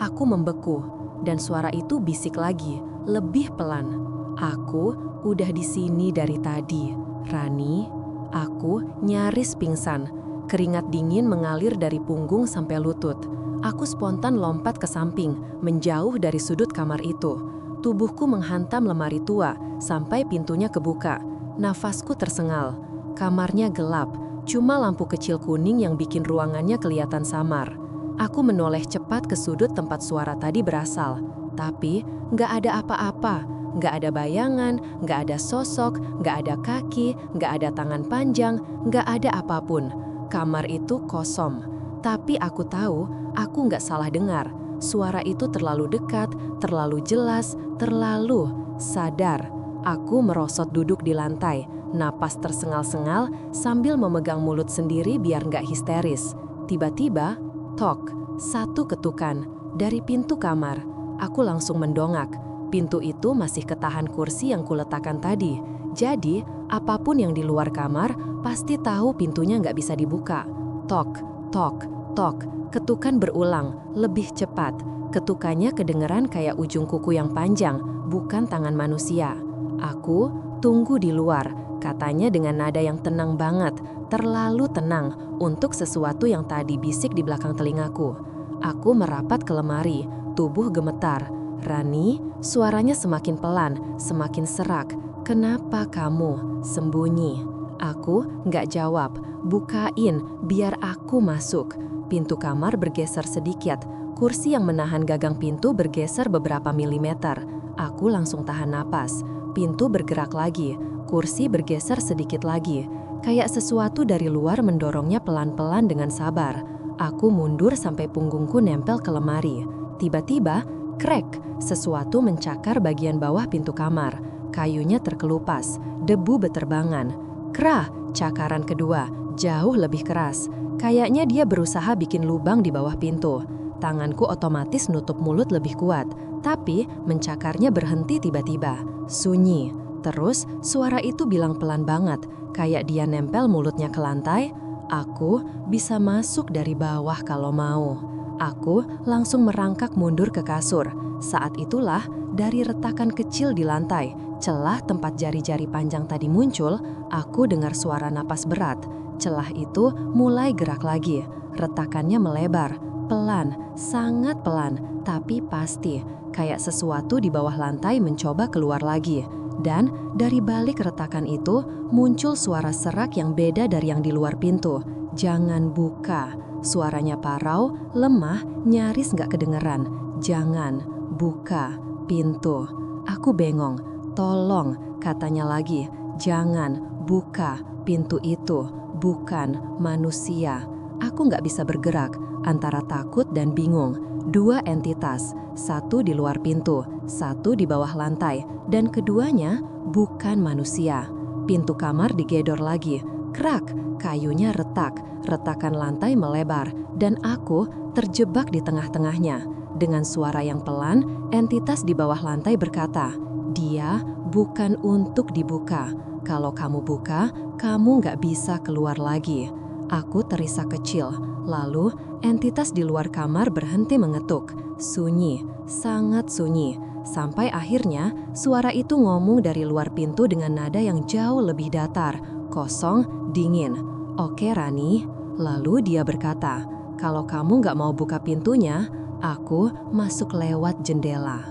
Aku membeku, dan suara itu bisik lagi, lebih pelan. Aku udah di sini dari tadi, Rani. Aku nyaris pingsan. Keringat dingin mengalir dari punggung sampai lutut. Aku spontan lompat ke samping, menjauh dari sudut kamar itu. Tubuhku menghantam lemari tua sampai pintunya kebuka. Nafasku tersengal. Kamarnya gelap, cuma lampu kecil kuning yang bikin ruangannya kelihatan samar. Aku menoleh cepat ke sudut tempat suara tadi berasal. Tapi nggak ada apa-apa. Nggak ada bayangan, nggak ada sosok, nggak ada kaki, nggak ada tangan panjang, nggak ada apapun. Kamar itu kosong. Tapi aku tahu, aku nggak salah dengar. Suara itu terlalu dekat, terlalu jelas, terlalu sadar. Aku merosot duduk di lantai, napas tersengal-sengal sambil memegang mulut sendiri biar nggak histeris. Tiba-tiba, tok, satu ketukan dari pintu kamar. Aku langsung mendongak. Pintu itu masih ketahan kursi yang kuletakkan tadi. Jadi, apapun yang di luar kamar pasti tahu pintunya nggak bisa dibuka. Tok, tok, tok. Ketukan berulang, lebih cepat. Ketukannya kedengeran kayak ujung kuku yang panjang, bukan tangan manusia. Aku tunggu di luar, katanya dengan nada yang tenang banget, terlalu tenang untuk sesuatu yang tadi bisik di belakang telingaku. Aku merapat ke lemari, tubuh gemetar. Rani, suaranya semakin pelan, semakin serak. Kenapa kamu sembunyi? Aku nggak jawab. Bukain, biar aku masuk. Pintu kamar bergeser sedikit. Kursi yang menahan gagang pintu bergeser beberapa milimeter. Aku langsung tahan napas. Pintu bergerak lagi. Kursi bergeser sedikit lagi. Kayak sesuatu dari luar mendorongnya pelan-pelan dengan sabar. Aku mundur sampai punggungku nempel ke lemari. Tiba-tiba, krek, sesuatu mencakar bagian bawah pintu kamar. Kayunya terkelupas, debu beterbangan. Krah, cakaran kedua, jauh lebih keras. Kayaknya dia berusaha bikin lubang di bawah pintu. Tanganku otomatis nutup mulut lebih kuat, tapi mencakarnya berhenti tiba-tiba. Sunyi. Terus suara itu bilang pelan banget, kayak dia nempel mulutnya ke lantai. Aku bisa masuk dari bawah kalau mau. Aku langsung merangkak mundur ke kasur. Saat itulah, dari retakan kecil di lantai, celah tempat jari-jari panjang tadi muncul, aku dengar suara napas berat. Celah itu mulai gerak lagi. Retakannya melebar, pelan, sangat pelan, tapi pasti. Kayak sesuatu di bawah lantai mencoba keluar lagi. Dan dari balik retakan itu, muncul suara serak yang beda dari yang di luar pintu. Jangan buka. Suaranya parau, lemah, nyaris nggak kedengeran. Jangan buka pintu. Aku bengong. Tolong, katanya lagi. Jangan buka pintu itu. Bukan manusia. Aku nggak bisa bergerak, antara takut dan bingung. Dua entitas, satu di luar pintu, satu di bawah lantai, dan keduanya bukan manusia. Pintu kamar digedor lagi. Krak, kayunya retak, retakan lantai melebar, dan aku terjebak di tengah-tengahnya. Dengan suara yang pelan, entitas di bawah lantai berkata, "Dia bukan untuk dibuka. Kalau kamu buka, kamu nggak bisa keluar lagi." Aku terisak kecil, lalu entitas di luar kamar berhenti mengetuk. Sunyi, sangat sunyi. Sampai akhirnya suara itu ngomong dari luar pintu dengan nada yang jauh lebih datar, kosong, dingin. "Oke Rani." Lalu dia berkata, "Kalau kamu nggak mau buka pintunya, aku masuk lewat jendela."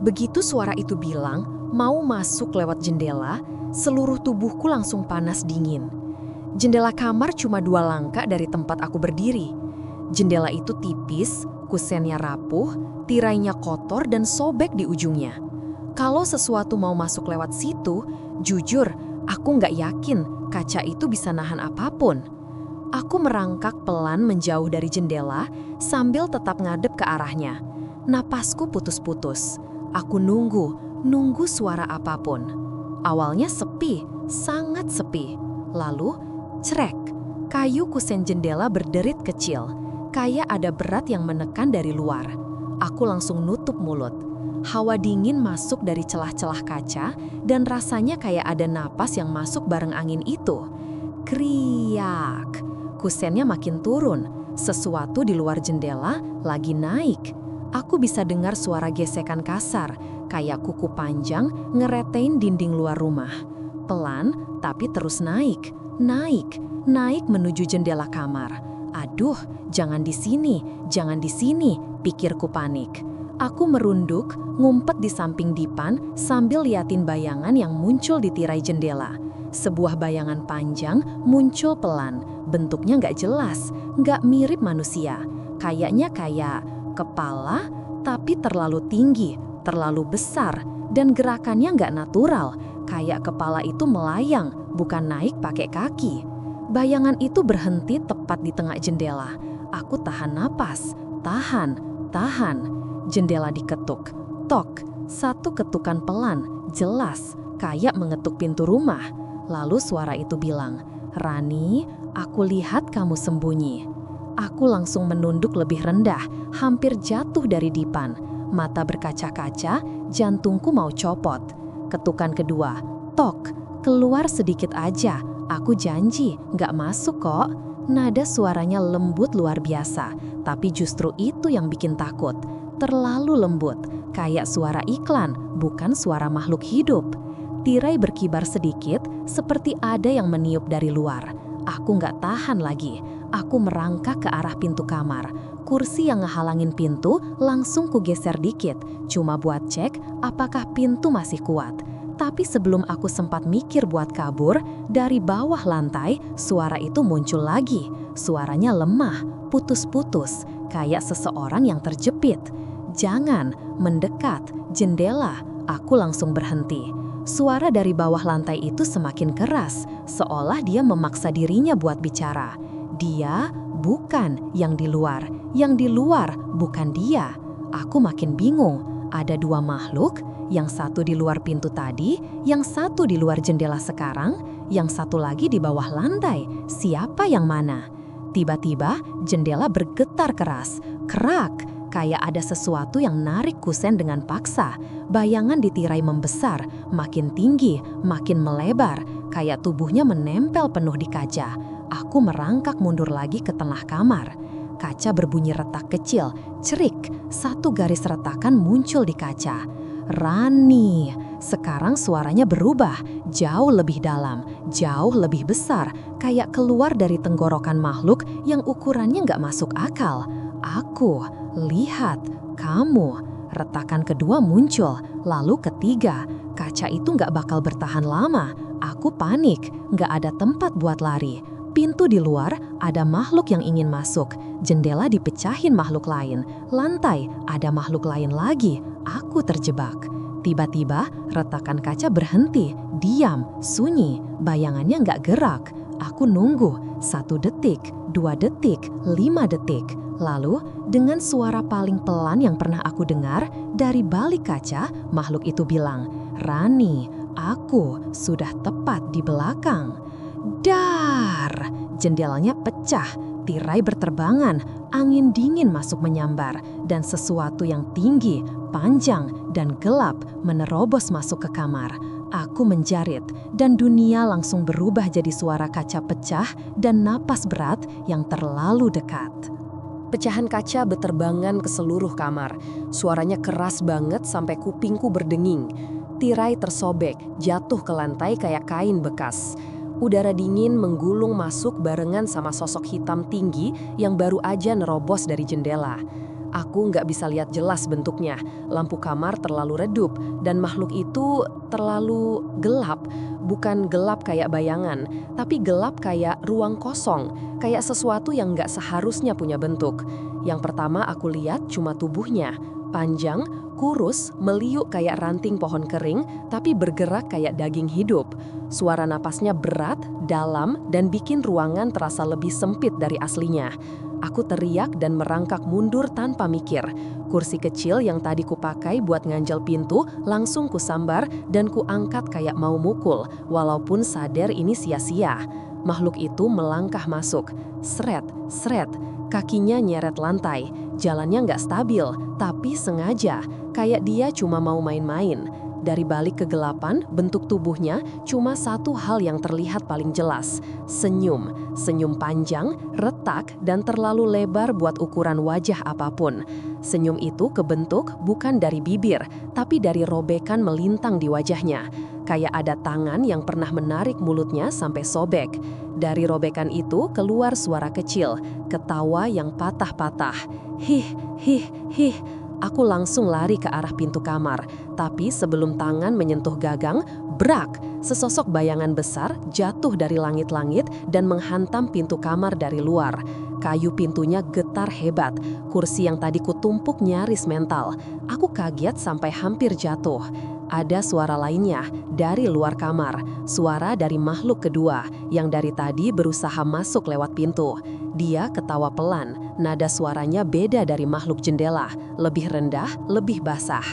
Begitu suara itu bilang, mau masuk lewat jendela, seluruh tubuhku langsung panas dingin. Jendela kamar cuma 2 langkah dari tempat aku berdiri. Jendela itu tipis, kusennya rapuh, tirainya kotor dan sobek di ujungnya. Kalau sesuatu mau masuk lewat situ, jujur, aku nggak yakin kaca itu bisa nahan apapun. Aku merangkak pelan menjauh dari jendela sambil tetap ngadep ke arahnya. Napasku putus-putus. Aku nunggu suara apapun. Awalnya sepi, sangat sepi. Lalu, cerek, kayu kusen jendela berderit kecil. Kayak ada berat yang menekan dari luar. Aku langsung nutup mulut. Hawa dingin masuk dari celah-celah kaca dan rasanya kayak ada napas yang masuk bareng angin itu. Kriak. Kusennya makin turun. Sesuatu di luar jendela lagi naik. Aku bisa dengar suara gesekan kasar, kayak kuku panjang ngeretain dinding luar rumah. Pelan, tapi terus naik menuju jendela kamar. Aduh, jangan di sini, pikirku panik. Aku merunduk, ngumpet di samping dipan sambil liatin bayangan yang muncul di tirai jendela. Sebuah bayangan panjang muncul pelan, bentuknya nggak jelas, nggak mirip manusia. Kayaknya kayak kepala, tapi terlalu tinggi, terlalu besar, dan gerakannya nggak natural, kayak kepala itu melayang, bukan naik pakai kaki. Bayangan itu berhenti tepat di tengah jendela. Aku tahan napas, tahan. Jendela diketuk. Tok, satu ketukan pelan, jelas, kayak mengetuk pintu rumah. Lalu suara itu bilang, "Rani, aku lihat kamu sembunyi." Aku langsung menunduk lebih rendah, hampir jatuh dari dipan. Mata berkaca-kaca, jantungku mau copot. Ketukan kedua, tok, keluar sedikit aja. Aku janji, nggak masuk kok. Nada suaranya lembut luar biasa, tapi justru itu yang bikin takut. Terlalu lembut, kayak suara iklan, bukan suara makhluk hidup. Tirai berkibar sedikit, seperti ada yang meniup dari luar. Aku nggak tahan lagi. Aku merangkak ke arah pintu kamar. Kursi yang ngehalangin pintu langsung kugeser dikit, cuma buat cek apakah pintu masih kuat. Tapi sebelum aku sempat mikir buat kabur, dari bawah lantai suara itu muncul lagi. Suaranya lemah, putus-putus, kayak seseorang yang terjepit. "Jangan, mendekat, jendela." Aku langsung berhenti. Suara dari bawah lantai itu semakin keras, seolah dia memaksa dirinya buat bicara. Dia bukan yang di luar bukan dia. Aku makin bingung, ada dua makhluk, yang satu di luar pintu tadi, yang satu di luar jendela sekarang, yang satu lagi di bawah lantai. Siapa yang mana? Tiba-tiba jendela bergetar keras, kerak, kayak ada sesuatu yang narik kusen dengan paksa. Bayangan di tirai membesar, makin tinggi, makin melebar, kayak tubuhnya menempel penuh di kaca. Aku merangkak mundur lagi ke tengah kamar. Kaca berbunyi retak kecil, cerik, satu garis retakan muncul di kaca. "Rani." Sekarang suaranya berubah, jauh lebih dalam, jauh lebih besar, kayak keluar dari tenggorokan makhluk yang ukurannya nggak masuk akal. "Aku lihat kamu." Retakan kedua muncul, lalu ketiga. Kaca itu nggak bakal bertahan lama. Aku panik, nggak ada tempat buat lari. Pintu di luar, ada makhluk yang ingin masuk. Jendela dipecahin makhluk lain. Lantai, ada makhluk lain lagi. Aku terjebak. Tiba-tiba, retakan kaca berhenti. Diam, sunyi. Bayangannya nggak gerak. Aku nunggu. 1 detik, 2 detik, 5 detik. Lalu, dengan suara paling pelan yang pernah aku dengar, dari balik kaca, makhluk itu bilang, "Rani, aku sudah tepat di belakang." Dar! Jendelanya pecah, tirai berterbangan, angin dingin masuk menyambar, dan sesuatu yang tinggi, panjang, dan gelap menerobos masuk ke kamar. Aku menjerit, dan dunia langsung berubah jadi suara kaca pecah dan napas berat yang terlalu dekat. Pecahan kaca beterbangan ke seluruh kamar. Suaranya keras banget sampai kupingku berdenging. Tirai tersobek, jatuh ke lantai kayak kain bekas. Udara dingin menggulung masuk barengan sama sosok hitam tinggi yang baru aja nerobos dari jendela. Aku nggak bisa lihat jelas bentuknya, lampu kamar terlalu redup, dan makhluk itu terlalu gelap. Bukan gelap kayak bayangan, tapi gelap kayak ruang kosong, kayak sesuatu yang nggak seharusnya punya bentuk. Yang pertama aku lihat cuma tubuhnya, panjang, kurus, meliuk kayak ranting pohon kering, tapi bergerak kayak daging hidup. Suara napasnya berat, dalam, dan bikin ruangan terasa lebih sempit dari aslinya. Aku teriak dan merangkak mundur tanpa mikir. Kursi kecil yang tadi kupakai buat nganjal pintu langsung kusambar dan kuangkat kayak mau mukul, walaupun sadar ini sia-sia. Makhluk itu melangkah masuk. Sret, sret. Kakinya nyeret lantai. Jalannya nggak stabil, tapi sengaja. Kayak dia cuma mau main-main. Dari balik kegelapan, bentuk tubuhnya cuma satu hal yang terlihat paling jelas. Senyum. Senyum panjang, retak, dan terlalu lebar buat ukuran wajah apapun. Senyum itu kebentuk bukan dari bibir, tapi dari robekan melintang di wajahnya. Kayak ada tangan yang pernah menarik mulutnya sampai sobek. Dari robekan itu keluar suara kecil, ketawa yang patah-patah. Hih, hih, hih. Aku langsung lari ke arah pintu kamar, tapi sebelum tangan menyentuh gagang, brak! Sesosok bayangan besar jatuh dari langit-langit dan menghantam pintu kamar dari luar. Kayu pintunya getar hebat, kursi yang tadi kutumpuk nyaris mental. Aku kaget sampai hampir jatuh. Ada suara lainnya dari luar kamar, suara dari makhluk kedua yang dari tadi berusaha masuk lewat pintu. Dia ketawa pelan, nada suaranya beda dari makhluk jendela, lebih rendah, lebih basah.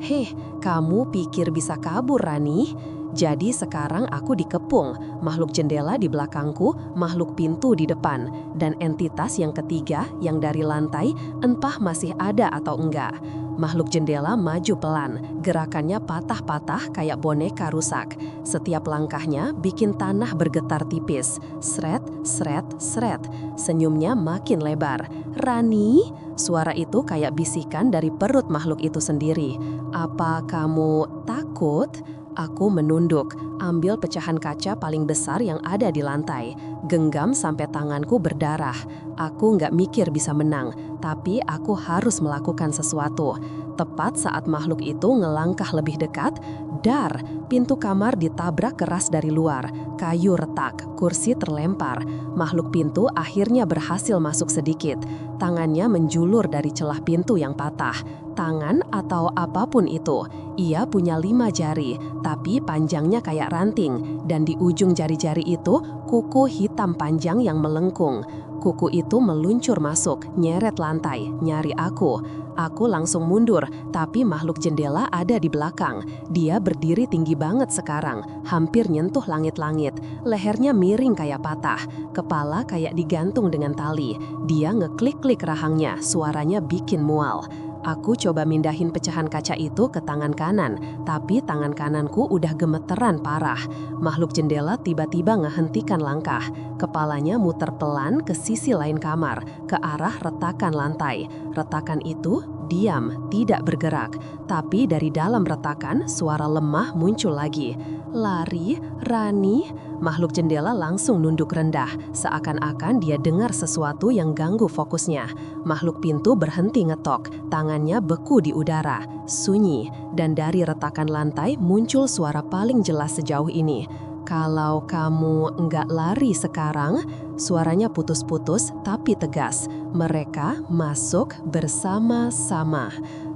Heh, kamu pikir bisa kabur, Rani? Jadi sekarang aku dikepung, makhluk jendela di belakangku, makhluk pintu di depan, dan entitas yang ketiga yang dari lantai entah masih ada atau enggak. Makhluk jendela maju pelan, gerakannya patah-patah kayak boneka rusak. Setiap langkahnya bikin tanah bergetar tipis. Sret, sret, sret. Senyumnya makin lebar. Rani? Suara itu kayak bisikan dari perut makhluk itu sendiri. Apa kamu takut? Aku menunduk, ambil pecahan kaca paling besar yang ada di lantai. Genggam sampai tanganku berdarah. Aku nggak mikir bisa menang, tapi aku harus melakukan sesuatu. Tepat saat makhluk itu ngelangkah lebih dekat, dar, pintu kamar ditabrak keras dari luar. Kayu retak, kursi terlempar. Makhluk pintu akhirnya berhasil masuk sedikit. Tangannya menjulur dari celah pintu yang patah. Tangan atau apapun itu. Ia punya 5 jari, tapi panjangnya kayak ranting. Dan di ujung jari-jari itu, kuku hitam panjang yang melengkung. Kuku itu meluncur masuk, nyeret lantai, nyari aku. Aku langsung mundur, tapi makhluk jendela ada di belakang. Dia berdiri tinggi banget sekarang, hampir nyentuh langit-langit. Lehernya miring kayak patah, kepala kayak digantung dengan tali. Dia ngeklik-klik rahangnya, suaranya bikin mual. Aku coba mindahin pecahan kaca itu ke tangan kanan, tapi tangan kananku udah gemeteran parah. Makhluk jendela tiba-tiba ngehentikan langkah. Kepalanya muter pelan ke sisi lain kamar, ke arah retakan lantai. Retakan itu diam, tidak bergerak. Tapi dari dalam retakan, suara lemah muncul lagi. Lari, Rani. Makhluk jendela langsung nunduk rendah, seakan-akan dia dengar sesuatu yang ganggu fokusnya. Makhluk pintu berhenti ngetok, tangannya beku di udara, sunyi, dan dari retakan lantai muncul suara paling jelas sejauh ini. Kalau kamu nggak lari sekarang, suaranya putus-putus tapi tegas. Mereka masuk bersama-sama.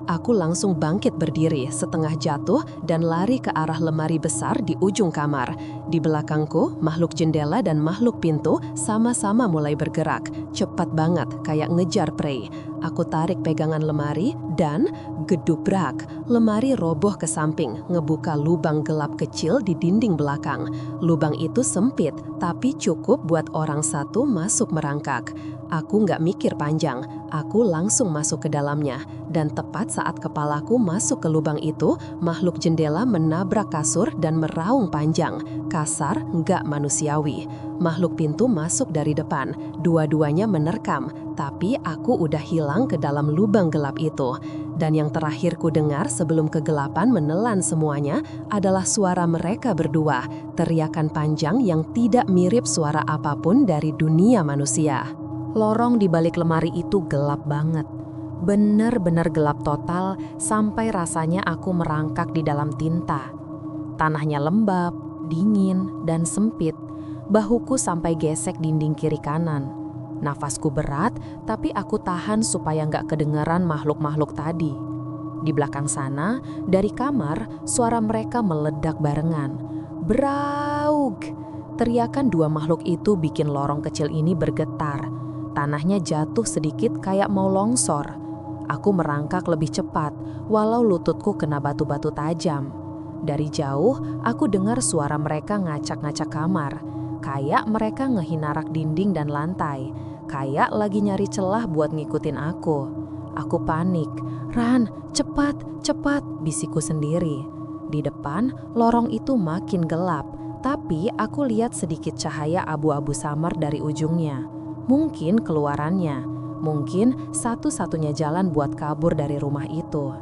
Aku langsung bangkit berdiri, setengah jatuh dan lari ke arah lemari besar di ujung kamar. Di belakangku, makhluk jendela dan makhluk pintu sama-sama mulai bergerak. Cepat banget, kayak ngejar prey. Aku tarik pegangan lemari dan gedubrak. Lemari roboh ke samping, ngebuka lubang gelap kecil di dinding belakang. Lubang itu sempit, tapi cukup buat orang satu masuk merangkak. Aku nggak mikir panjang, aku langsung masuk ke dalamnya. Dan tepat saat kepalaku masuk ke lubang itu, makhluk jendela menabrak kasur dan meraung panjang. Kasar, nggak manusiawi. Makhluk pintu masuk dari depan, dua-duanya menerkam, tapi aku udah hilang ke dalam lubang gelap itu. Dan yang terakhir ku dengar sebelum kegelapan menelan semuanya adalah suara mereka berdua, teriakan panjang yang tidak mirip suara apapun dari dunia manusia. Lorong di balik lemari itu gelap banget. Bener-bener gelap total sampai rasanya aku merangkak di dalam tinta. Tanahnya lembab, dingin, dan sempit. Bahuku sampai gesek dinding kiri kanan. Nafasku berat, tapi aku tahan supaya nggak kedengeran makhluk-makhluk tadi. Di belakang sana, dari kamar, suara mereka meledak barengan. Braug! Teriakan dua makhluk itu bikin lorong kecil ini bergetar. Tanahnya jatuh sedikit kayak mau longsor. Aku merangkak lebih cepat, walau lututku kena batu-batu tajam. Dari jauh, aku dengar suara mereka ngacak-ngacak kamar. Kayak mereka ngehinarak dinding dan lantai. Kayak lagi nyari celah buat ngikutin aku. Aku panik. "Ran, cepat, cepat," bisikku sendiri. Di depan, lorong itu makin gelap, tapi aku lihat sedikit cahaya abu-abu samar dari ujungnya. Mungkin keluarannya, mungkin satu-satunya jalan buat kabur dari rumah itu.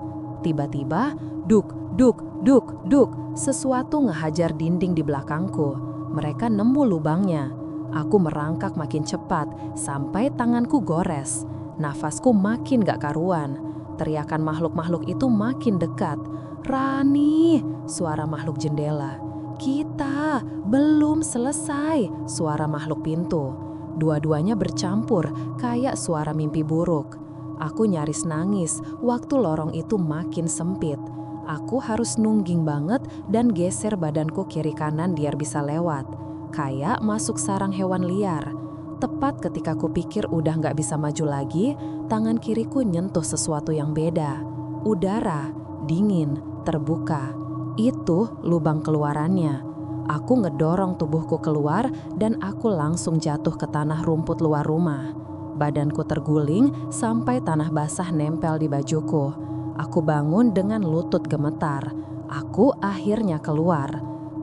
Tiba-tiba, duk, duk, duk, duk, sesuatu ngehajar dinding di belakangku. Mereka nemu lubangnya. Aku merangkak makin cepat sampai tanganku gores. Nafasku makin gak karuan. Teriakan makhluk-makhluk itu makin dekat. "Rani!" suara makhluk jendela. "Kita belum selesai!" suara makhluk pintu. Dua-duanya bercampur kayak suara mimpi buruk. Aku nyaris nangis waktu lorong itu makin sempit. Aku harus nungging banget dan geser badanku kiri kanan biar bisa lewat. Kayak masuk sarang hewan liar. Tepat ketika kupikir udah gak bisa maju lagi, tangan kiriku nyentuh sesuatu yang beda. Udara, dingin, terbuka. Itu lubang keluarannya. Aku ngedorong tubuhku keluar dan aku langsung jatuh ke tanah rumput luar rumah. Badanku terguling sampai tanah basah nempel di bajuku. Aku bangun dengan lutut gemetar. Aku akhirnya keluar.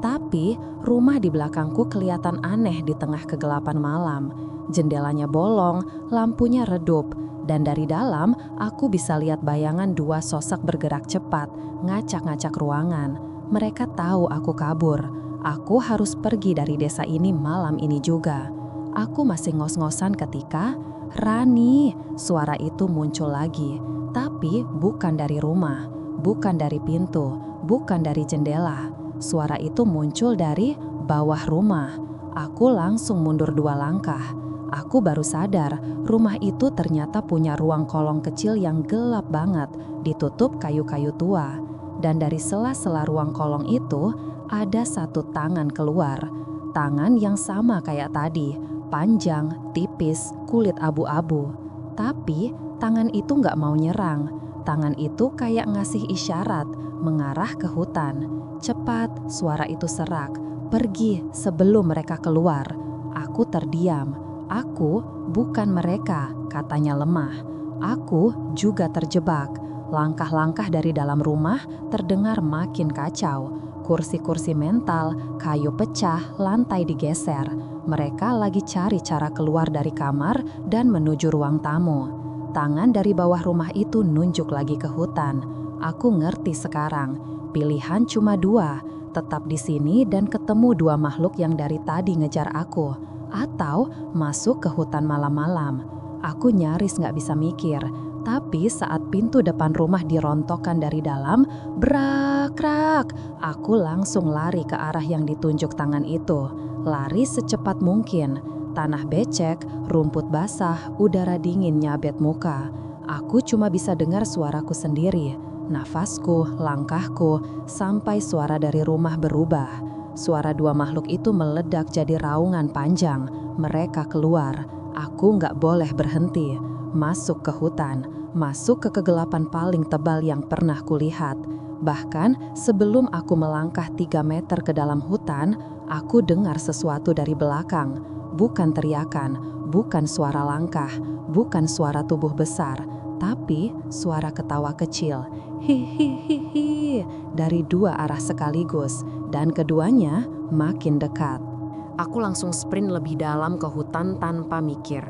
Tapi rumah di belakangku kelihatan aneh di tengah kegelapan malam. Jendelanya bolong, lampunya redup, dan dari dalam aku bisa lihat bayangan dua sosok bergerak cepat, ngacak-ngacak ruangan. Mereka tahu aku kabur. Aku harus pergi dari desa ini malam ini juga. Aku masih ngos-ngosan ketika, "Rani!" suara itu muncul lagi. Tapi bukan dari rumah, bukan dari pintu, bukan dari jendela. Suara itu muncul dari bawah rumah. Aku langsung mundur 2 langkah. Aku baru sadar rumah itu ternyata punya ruang kolong kecil yang gelap banget, ditutup kayu-kayu tua. Dan dari sela-sela ruang kolong itu, ada satu tangan keluar. Tangan yang sama kayak tadi, panjang, tipis, kulit abu-abu. Tapi tangan itu nggak mau nyerang. Tangan itu kayak ngasih isyarat, mengarah ke hutan. "Cepat," suara itu serak. "Pergi sebelum mereka keluar." Aku terdiam. "Aku bukan mereka," katanya lemah. Aku juga terjebak. Langkah-langkah dari dalam rumah terdengar makin kacau. Kursi-kursi mental, kayu pecah, lantai digeser. Mereka lagi cari cara keluar dari kamar dan menuju ruang tamu. Tangan dari bawah rumah itu nunjuk lagi ke hutan. Aku ngerti sekarang. Pilihan cuma 2, tetap di sini dan ketemu 2 makhluk yang dari tadi ngejar aku, atau masuk ke hutan malam-malam. Aku nyaris gak bisa mikir, tapi saat pintu depan rumah dirontokkan dari dalam, brak-krak, aku langsung lari ke arah yang ditunjuk tangan itu. Lari secepat mungkin. Tanah becek, rumput basah, udara dingin nyabet muka. Aku cuma bisa dengar suaraku sendiri, nafasku, langkahku, sampai suara dari rumah berubah. Suara 2 makhluk itu meledak jadi raungan panjang. Mereka keluar. Aku nggak boleh berhenti. Masuk ke hutan, masuk ke kegelapan paling tebal yang pernah kulihat. Bahkan sebelum aku melangkah 3 meter ke dalam hutan, aku dengar sesuatu dari belakang. Bukan teriakan, bukan suara langkah, bukan suara tubuh besar, tapi suara ketawa kecil. Hihihihi, dari 2 arah sekaligus, dan keduanya makin dekat. Aku langsung sprint lebih dalam ke hutan tanpa mikir.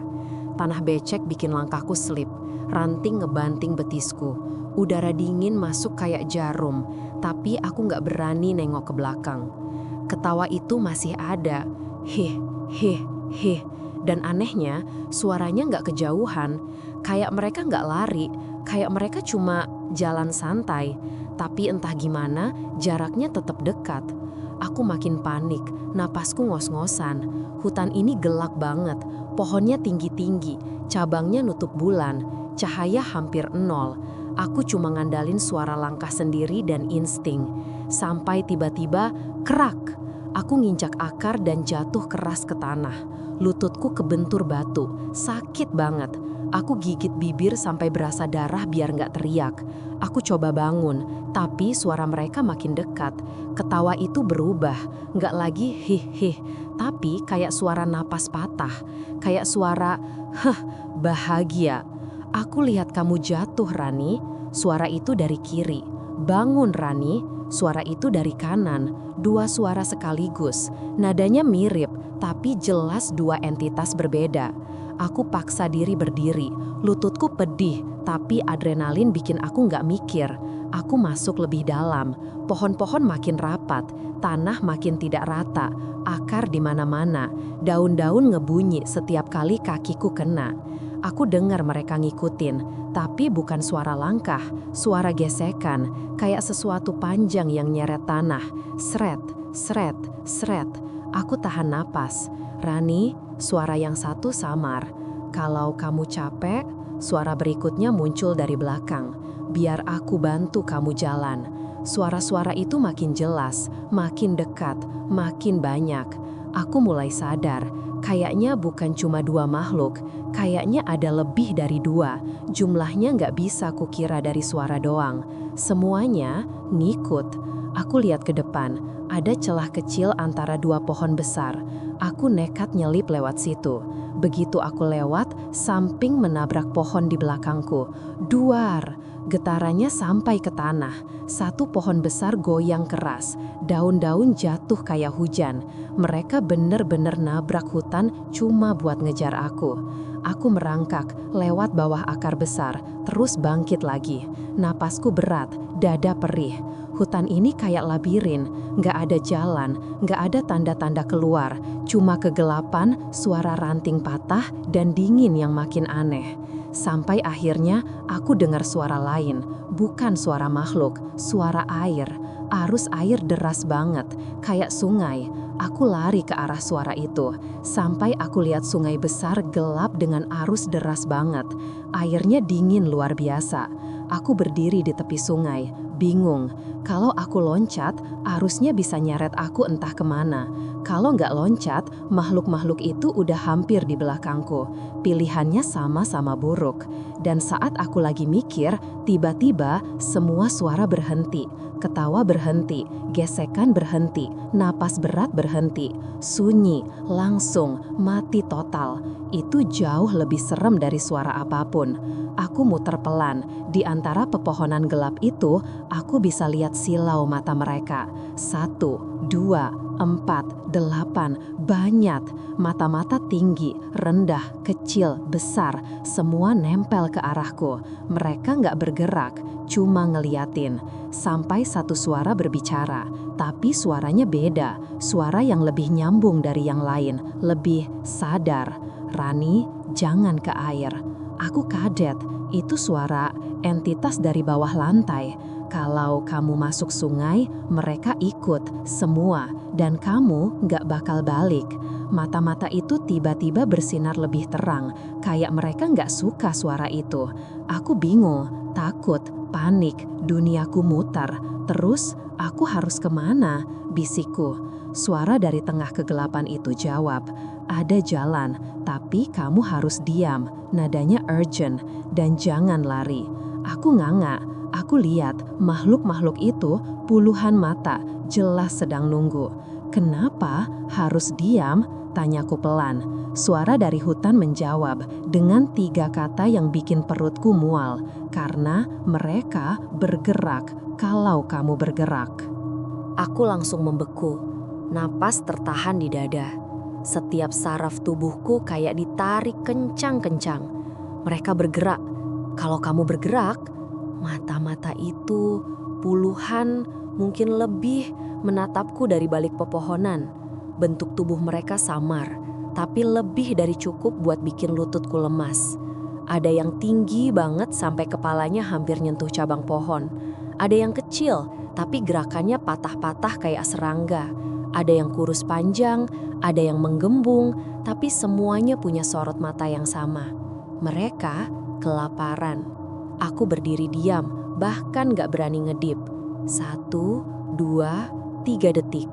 Tanah becek bikin langkahku selip, ranting ngebanting betisku. Udara dingin masuk kayak jarum, tapi aku gak berani nengok ke belakang. Ketawa itu masih ada, hih, dan anehnya suaranya gak kejauhan, kayak mereka gak lari, kayak mereka cuma jalan santai, tapi entah gimana jaraknya tetap dekat. Aku makin panik, napasku ngos-ngosan. Hutan ini gelap banget, pohonnya tinggi-tinggi, cabangnya nutup bulan, cahaya hampir 0. Aku cuma ngandalin suara langkah sendiri dan insting. Sampai tiba-tiba, kerak! Aku nginjak akar dan jatuh keras ke tanah. Lututku kebentur batu, sakit banget. Aku gigit bibir sampai berasa darah biar nggak teriak. Aku coba bangun, tapi suara mereka makin dekat. Ketawa itu berubah, nggak lagi hih-hih, tapi kayak suara napas patah, kayak suara bahagia. Aku lihat kamu jatuh, Rani. Suara itu dari kiri. Bangun, Rani. Suara itu dari kanan. Dua suara sekaligus. Nadanya mirip, tapi jelas dua entitas berbeda. Aku paksa diri berdiri. Lututku pedih, tapi adrenalin bikin aku nggak mikir. Aku masuk lebih dalam. Pohon-pohon makin rapat, tanah makin tidak rata, akar di mana-mana, daun-daun ngebunyi setiap kali kakiku kena. Aku dengar mereka ngikutin, tapi bukan suara langkah, suara gesekan, kayak sesuatu panjang yang nyeret tanah. Sret, sret, sret. Aku tahan napas. Rani, suara yang satu samar. Kalau kamu capek, suara berikutnya muncul dari belakang. Biar aku bantu kamu jalan. Suara-suara itu makin jelas, makin dekat, makin banyak. Aku mulai sadar, kayaknya bukan cuma dua makhluk, kayaknya ada lebih dari dua. Jumlahnya nggak bisa kukira dari suara doang. Semuanya ngikut. Aku lihat ke depan, ada celah kecil antara dua pohon besar. Aku nekat nyelip lewat situ. Begitu aku lewat, samping menabrak pohon di belakangku. Duar! Getarannya sampai ke tanah. Satu pohon besar goyang keras. Daun-daun jatuh kayak hujan. Mereka bener-bener nabrak hutan cuma buat ngejar aku. Aku merangkak lewat bawah akar besar, terus bangkit lagi. Napasku berat, dada perih. Hutan ini kayak labirin, nggak ada jalan, nggak ada tanda-tanda keluar. Cuma kegelapan, suara ranting patah, dan dingin yang makin aneh. Sampai akhirnya aku dengar suara lain, bukan suara makhluk, suara air. Arus air deras banget, kayak sungai. Aku lari ke arah suara itu, sampai aku lihat sungai besar gelap dengan arus deras banget. Airnya dingin luar biasa. Aku berdiri di tepi sungai, bingung. Kalau aku loncat, arusnya bisa nyeret aku entah kemana. Kalau nggak loncat, makhluk-makhluk itu udah hampir di belakangku. Pilihannya sama-sama buruk. Dan saat aku lagi mikir, tiba-tiba semua suara berhenti. Ketawa berhenti, gesekan berhenti, napas berat berhenti. Sunyi, langsung, mati total. Itu jauh lebih serem dari suara apapun. Aku muter pelan. Di antara pepohonan gelap itu, aku bisa lihat silau mata mereka. 1, 2, 4, 8, banyak. Mata-mata tinggi, rendah, kecil, besar, semua nempel ke arahku. Mereka nggak bergerak, cuma ngeliatin. Sampai satu suara berbicara, tapi suaranya beda. Suara yang lebih nyambung dari yang lain, lebih sadar. Rani, jangan ke air. Aku kaget, itu suara entitas dari bawah lantai. Kalau kamu masuk sungai, mereka ikut, semua, dan kamu nggak bakal balik. Mata-mata itu tiba-tiba bersinar lebih terang, kayak mereka nggak suka suara itu. Aku bingung, takut, panik, duniaku muter. Terus, aku harus kemana? Bisikku. Suara dari tengah kegelapan itu jawab, ada jalan, tapi kamu harus diam. Nadanya urgent, dan jangan lari. Aku nganga. Aku lihat makhluk-makhluk itu puluhan mata, jelas sedang nunggu. Kenapa harus diam? Tanyaku pelan. Suara dari hutan menjawab dengan 3 kata yang bikin perutku mual. Karena mereka bergerak kalau kamu bergerak. Aku langsung membeku. Napas tertahan di dada. Setiap saraf tubuhku kayak ditarik kencang-kencang. Mereka bergerak. Kalau kamu bergerak, mata-mata itu puluhan, mungkin lebih, menatapku dari balik pepohonan. Bentuk tubuh mereka samar, tapi lebih dari cukup buat bikin lututku lemas. Ada yang tinggi banget sampai kepalanya hampir nyentuh cabang pohon. Ada yang kecil, tapi gerakannya patah-patah kayak serangga. Ada yang kurus panjang, ada yang menggembung, tapi semuanya punya sorot mata yang sama. Mereka kelaparan. Aku berdiri diam, bahkan gak berani ngedip. 1, 2, 3 detik.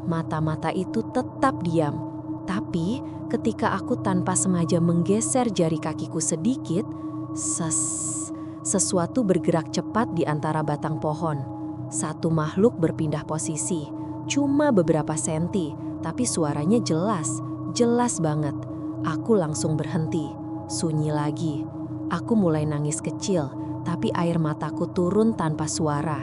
Mata-mata itu tetap diam. Tapi ketika aku tanpa sengaja menggeser jari kakiku sedikit, sesuatu bergerak cepat di antara batang pohon. Satu makhluk berpindah posisi, cuma beberapa senti, tapi suaranya jelas, jelas banget. Aku langsung berhenti, sunyi lagi. Aku mulai nangis kecil, tapi air mataku turun tanpa suara.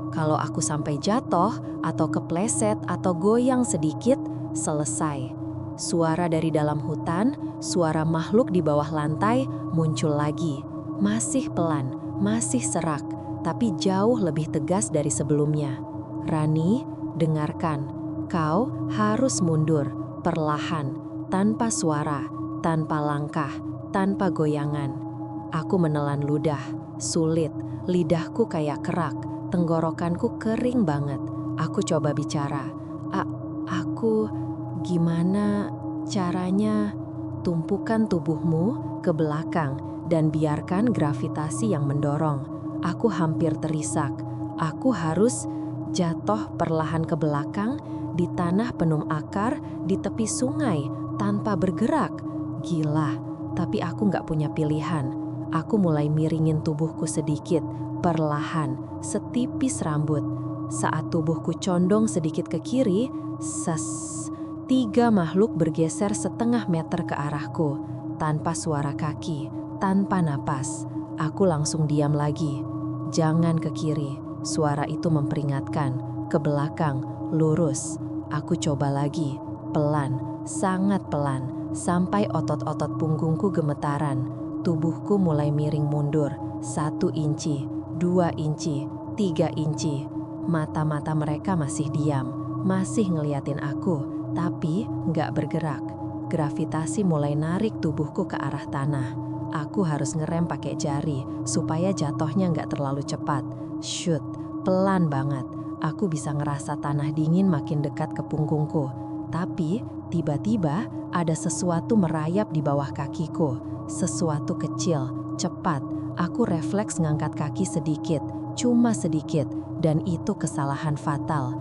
Kalau aku sampai jatuh, atau kepleset, atau goyang sedikit, selesai. Suara dari dalam hutan, suara makhluk di bawah lantai muncul lagi. Masih pelan, masih serak, tapi jauh lebih tegas dari sebelumnya. Rani, dengarkan. Kau harus mundur, perlahan, tanpa suara, tanpa langkah, tanpa goyangan. Aku menelan ludah, sulit, lidahku kayak kerak, tenggorokanku kering banget. Aku coba bicara. Aku, gimana caranya? Tumpukan tubuhmu ke belakang dan biarkan gravitasi yang mendorong. Aku hampir terisak. Aku harus jatuh perlahan ke belakang di tanah penuh akar di tepi sungai tanpa bergerak. Gila, tapi aku nggak punya pilihan. Aku mulai miringin tubuhku sedikit, perlahan, setipis rambut. Saat tubuhku condong sedikit ke kiri, 3 makhluk bergeser setengah meter ke arahku, tanpa suara kaki, tanpa napas. Aku langsung diam lagi. Jangan ke kiri, suara itu memperingatkan. Ke belakang, lurus. Aku coba lagi, pelan, sangat pelan, sampai otot-otot punggungku gemetaran. Tubuhku mulai miring mundur, 1 inci, 2 inci, 3 inci. Mata-mata mereka masih diam, masih ngeliatin aku. Tapi nggak bergerak. Gravitasi mulai narik tubuhku ke arah tanah. Aku harus ngerem pakai jari supaya jatuhnya nggak terlalu cepat. Shoot, pelan banget. Aku bisa ngerasa tanah dingin makin dekat ke punggungku. Tapi tiba-tiba ada sesuatu merayap di bawah kakiku. Sesuatu kecil, cepat. Aku refleks ngangkat kaki sedikit, cuma sedikit, dan itu kesalahan fatal.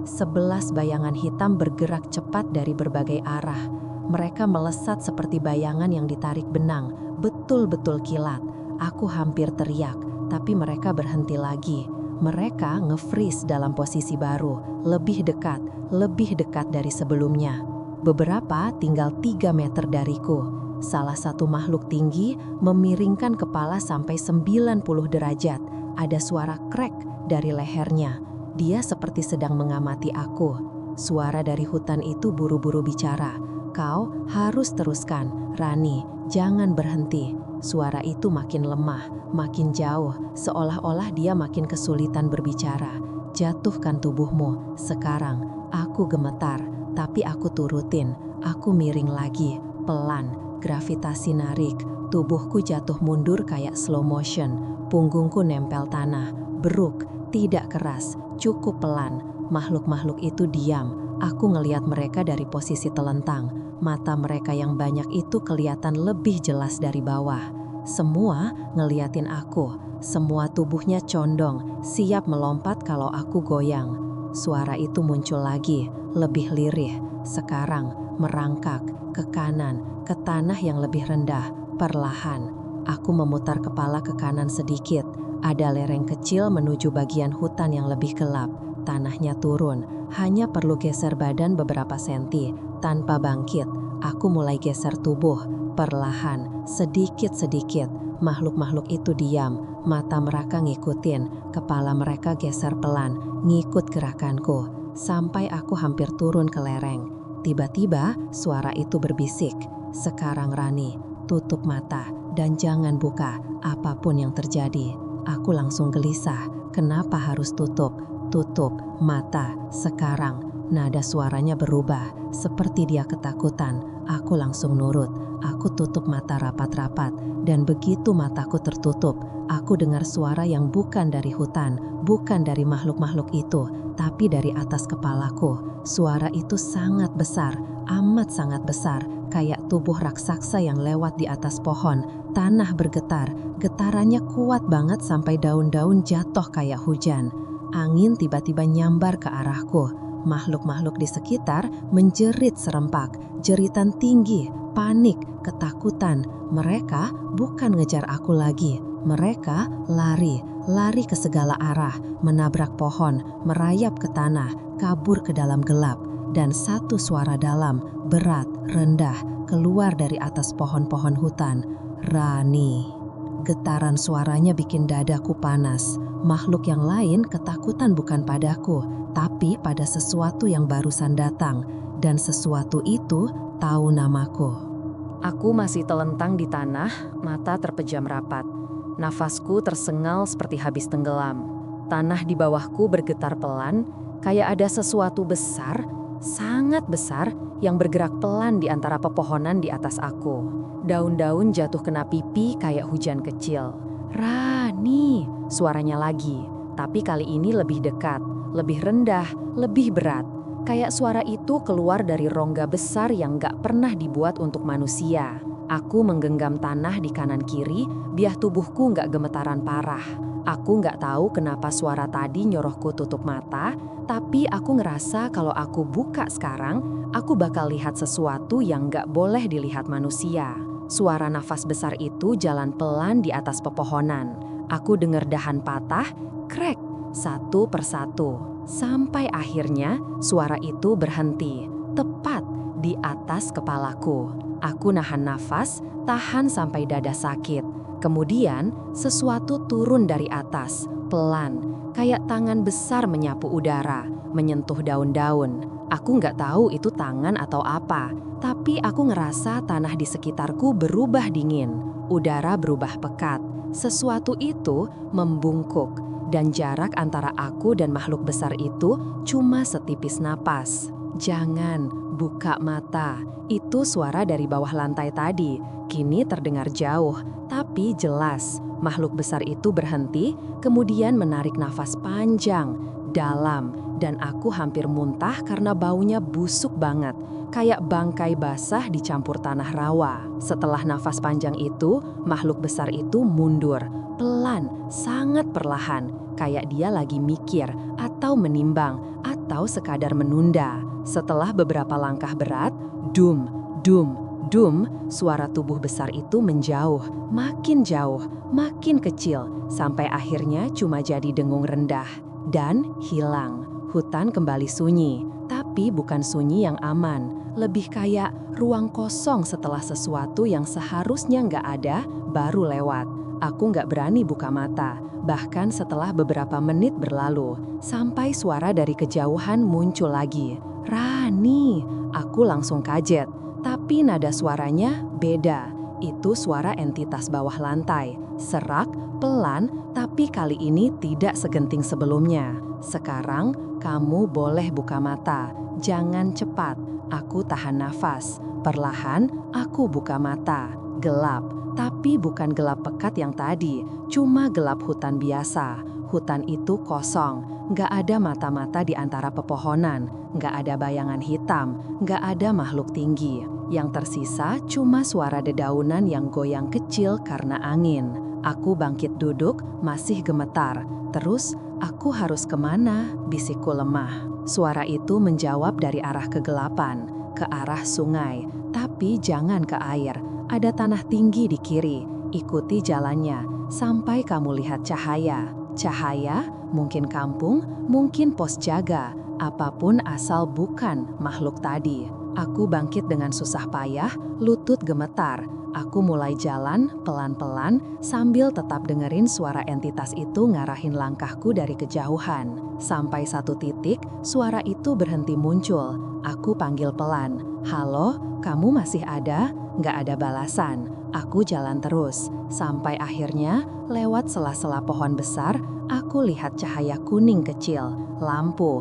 11 bayangan hitam bergerak cepat dari berbagai arah. Mereka melesat seperti bayangan yang ditarik benang, betul-betul kilat. Aku hampir teriak, tapi mereka berhenti lagi. Mereka nge-freeze dalam posisi baru, lebih dekat dari sebelumnya. Beberapa tinggal 3 meter dariku. Salah satu makhluk tinggi memiringkan kepala sampai 90 derajat. Ada suara krek dari lehernya. Dia seperti sedang mengamati aku. Suara dari hutan itu buru-buru bicara. Kau harus teruskan, Rani, jangan berhenti. Suara itu makin lemah, makin jauh, seolah-olah dia makin kesulitan berbicara. Jatuhkan tubuhmu, sekarang. Aku gemetar, tapi aku turutin. Aku miring lagi, pelan, gravitasi narik. Tubuhku jatuh mundur kayak slow motion. Punggungku nempel tanah, beruk, tidak keras, cukup pelan. Makhluk-makhluk itu diam. Aku ngeliat mereka dari posisi telentang. Mata mereka yang banyak itu kelihatan lebih jelas dari bawah. Semua ngeliatin aku. Semua tubuhnya condong, siap melompat kalau aku goyang. Suara itu muncul lagi, lebih lirih. Sekarang merangkak ke kanan, ke tanah yang lebih rendah, perlahan. Aku memutar kepala ke kanan sedikit. Ada lereng kecil menuju bagian hutan yang lebih gelap. Tanahnya turun, hanya perlu geser badan beberapa senti. Tanpa bangkit, aku mulai geser tubuh, perlahan, sedikit-sedikit. Makhluk-makhluk itu diam, mata mereka ngikutin, kepala mereka geser pelan, ngikut gerakanku. Sampai aku hampir turun ke lereng. Tiba-tiba suara itu berbisik, "Sekarang Rani, tutup mata dan jangan buka apapun yang terjadi." Aku langsung gelisah, kenapa harus tutup? Tutup mata sekarang. Nada suaranya berubah, seperti dia ketakutan. Aku langsung nurut. Aku tutup mata rapat-rapat, dan begitu mataku tertutup, aku dengar suara yang bukan dari hutan, bukan dari makhluk-makhluk itu, tapi dari atas kepalaku. Suara itu sangat besar, amat sangat besar, kayak tubuh raksasa yang lewat di atas pohon. Tanah bergetar, getarannya kuat banget sampai daun-daun jatuh kayak hujan. Angin tiba-tiba nyambar ke arahku. Makhluk-makhluk di sekitar menjerit serempak, jeritan tinggi, panik, ketakutan. Mereka bukan ngejar aku lagi. Mereka lari ke segala arah, menabrak pohon, merayap ke tanah, kabur ke dalam gelap. Dan satu suara dalam, berat, rendah, keluar dari atas pohon-pohon hutan. Rani. Getaran suaranya bikin dadaku panas. Makhluk yang lain ketakutan bukan padaku, tapi pada sesuatu yang barusan datang. Dan sesuatu itu tahu namaku. Aku masih telentang di tanah, mata terpejam rapat. Nafasku tersengal seperti habis tenggelam. Tanah di bawahku bergetar pelan, kayak ada sesuatu besar, sangat besar, yang bergerak pelan di antara pepohonan di atas aku. Daun-daun jatuh kena pipi kayak hujan kecil. Rani, suaranya lagi. Tapi kali ini lebih dekat, lebih rendah, lebih berat. Kayak suara itu keluar dari rongga besar yang gak pernah dibuat untuk manusia. Aku menggenggam tanah di kanan kiri, biar tubuhku gak gemetaran parah. Aku gak tahu kenapa suara tadi nyuruhku tutup mata, tapi aku ngerasa kalau aku buka sekarang, aku bakal lihat sesuatu yang gak boleh dilihat manusia. Suara nafas besar itu jalan pelan di atas pepohonan. Aku dengar dahan patah, krek, satu persatu. Sampai akhirnya suara itu berhenti, tepat di atas kepalaku. Aku nahan nafas, tahan sampai dada sakit. Kemudian sesuatu turun dari atas, pelan, kayak tangan besar menyapu udara, menyentuh daun-daun. Aku nggak tahu itu tangan atau apa, tapi aku ngerasa tanah di sekitarku berubah dingin. Udara berubah pekat. Sesuatu itu membungkuk, dan jarak antara aku dan makhluk besar itu cuma setipis napas. Jangan buka mata. Itu suara dari bawah lantai tadi. Kini terdengar jauh, tapi jelas. Makhluk besar itu berhenti, kemudian menarik nafas panjang, dalam, dan aku hampir muntah karena baunya busuk banget, kayak bangkai basah dicampur tanah rawa. Setelah nafas panjang itu, makhluk besar itu mundur, pelan, sangat perlahan, kayak dia lagi mikir atau menimbang atau sekadar menunda. Setelah beberapa langkah berat, dum, dum, dum, suara tubuh besar itu menjauh, makin jauh, makin kecil, sampai akhirnya cuma jadi dengung rendah dan hilang. Hutan kembali sunyi, tapi bukan sunyi yang aman, lebih kayak ruang kosong setelah sesuatu yang seharusnya nggak ada baru lewat. Aku nggak berani buka mata, bahkan setelah beberapa menit berlalu, sampai suara dari kejauhan muncul lagi. Rani, aku langsung kaget, tapi nada suaranya beda. Itu suara entitas bawah lantai, serak, pelan, tapi kali ini tidak segenting sebelumnya. Sekarang, kamu boleh buka mata, jangan cepat. Aku tahan nafas, perlahan aku buka mata. Gelap, tapi bukan gelap pekat yang tadi, cuma gelap hutan biasa. Hutan itu kosong, nggak ada mata-mata di antara pepohonan, nggak ada bayangan hitam, nggak ada makhluk tinggi. Yang tersisa cuma suara dedaunan yang goyang kecil karena angin. Aku bangkit duduk, masih gemetar. Terus, aku harus kemana? Bisikku lemah. Suara itu menjawab dari arah kegelapan, ke arah sungai. Tapi jangan ke air, ada tanah tinggi di kiri. Ikuti jalannya, sampai kamu lihat cahaya. Cahaya, mungkin kampung, mungkin pos jaga, apapun asal bukan makhluk tadi. Aku bangkit dengan susah payah, lutut gemetar. Aku mulai jalan pelan-pelan sambil tetap dengerin suara entitas itu ngarahin langkahku dari kejauhan. Sampai satu titik, suara itu berhenti muncul. Aku panggil pelan, "Halo, kamu masih ada?" Nggak ada balasan. Aku jalan terus, sampai akhirnya lewat sela-sela pohon besar, aku lihat cahaya kuning kecil. Lampu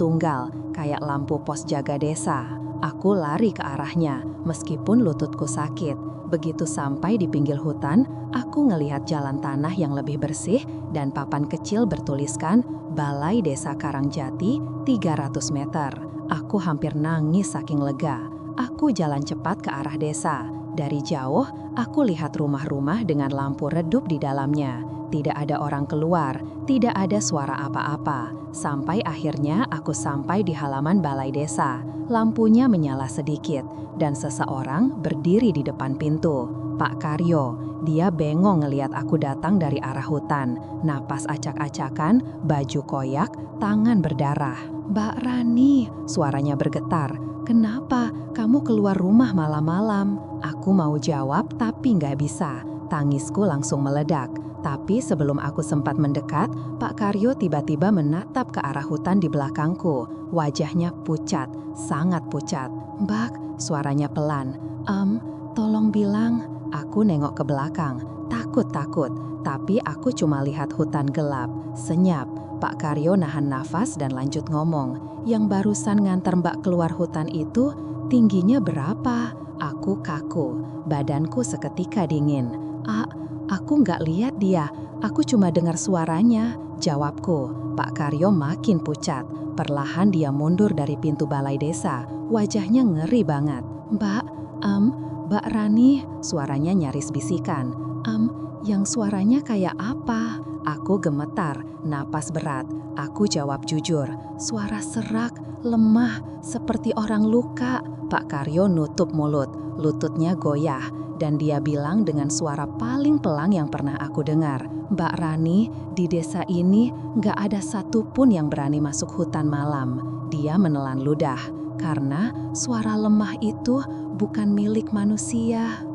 tunggal, kayak lampu pos jaga desa. Aku lari ke arahnya, meskipun lututku sakit. Begitu sampai di pinggir hutan, aku ngelihat jalan tanah yang lebih bersih dan papan kecil bertuliskan Balai Desa Karangjati 300 meter. Aku hampir nangis saking lega. Aku jalan cepat ke arah desa. Dari jauh, aku lihat rumah-rumah dengan lampu redup di dalamnya. Tidak ada orang keluar, tidak ada suara apa-apa. Sampai akhirnya aku sampai di halaman balai desa. Lampunya menyala sedikit, dan seseorang berdiri di depan pintu. Pak Karyo, dia bengong ngeliat aku datang dari arah hutan. Napas acak-acakan, baju koyak, tangan berdarah. "Mbak Rani," suaranya bergetar. "Kenapa kamu keluar rumah malam-malam?" Aku mau jawab tapi nggak bisa. Tangisku langsung meledak. Tapi sebelum aku sempat mendekat, Pak Karyo tiba-tiba menatap ke arah hutan di belakangku. Wajahnya pucat, sangat pucat. "Mbak," suaranya pelan. Tolong bilang." Aku nengok ke belakang, takut-takut. Tapi aku cuma lihat hutan gelap, senyap. Pak Karyo nahan nafas dan lanjut ngomong. "Yang barusan nganter Mbak keluar hutan itu, tingginya berapa?" Aku kaku, badanku seketika dingin. Aku nggak lihat dia, aku cuma dengar suaranya," jawabku. Pak Karyo makin pucat. Perlahan dia mundur dari pintu balai desa, wajahnya ngeri banget. Mbak Rani," suaranya nyaris bisikan. Yang suaranya kayak apa?" Aku gemetar, napas berat. Aku jawab jujur, "Suara serak, lemah, seperti orang luka." Pak Karyo nutup mulut, lututnya goyah, dan dia bilang dengan suara paling pelan yang pernah aku dengar, "Mbak Rani, di desa ini nggak ada satupun yang berani masuk hutan malam." Dia menelan ludah, karena suara lemah itu bukan milik manusia.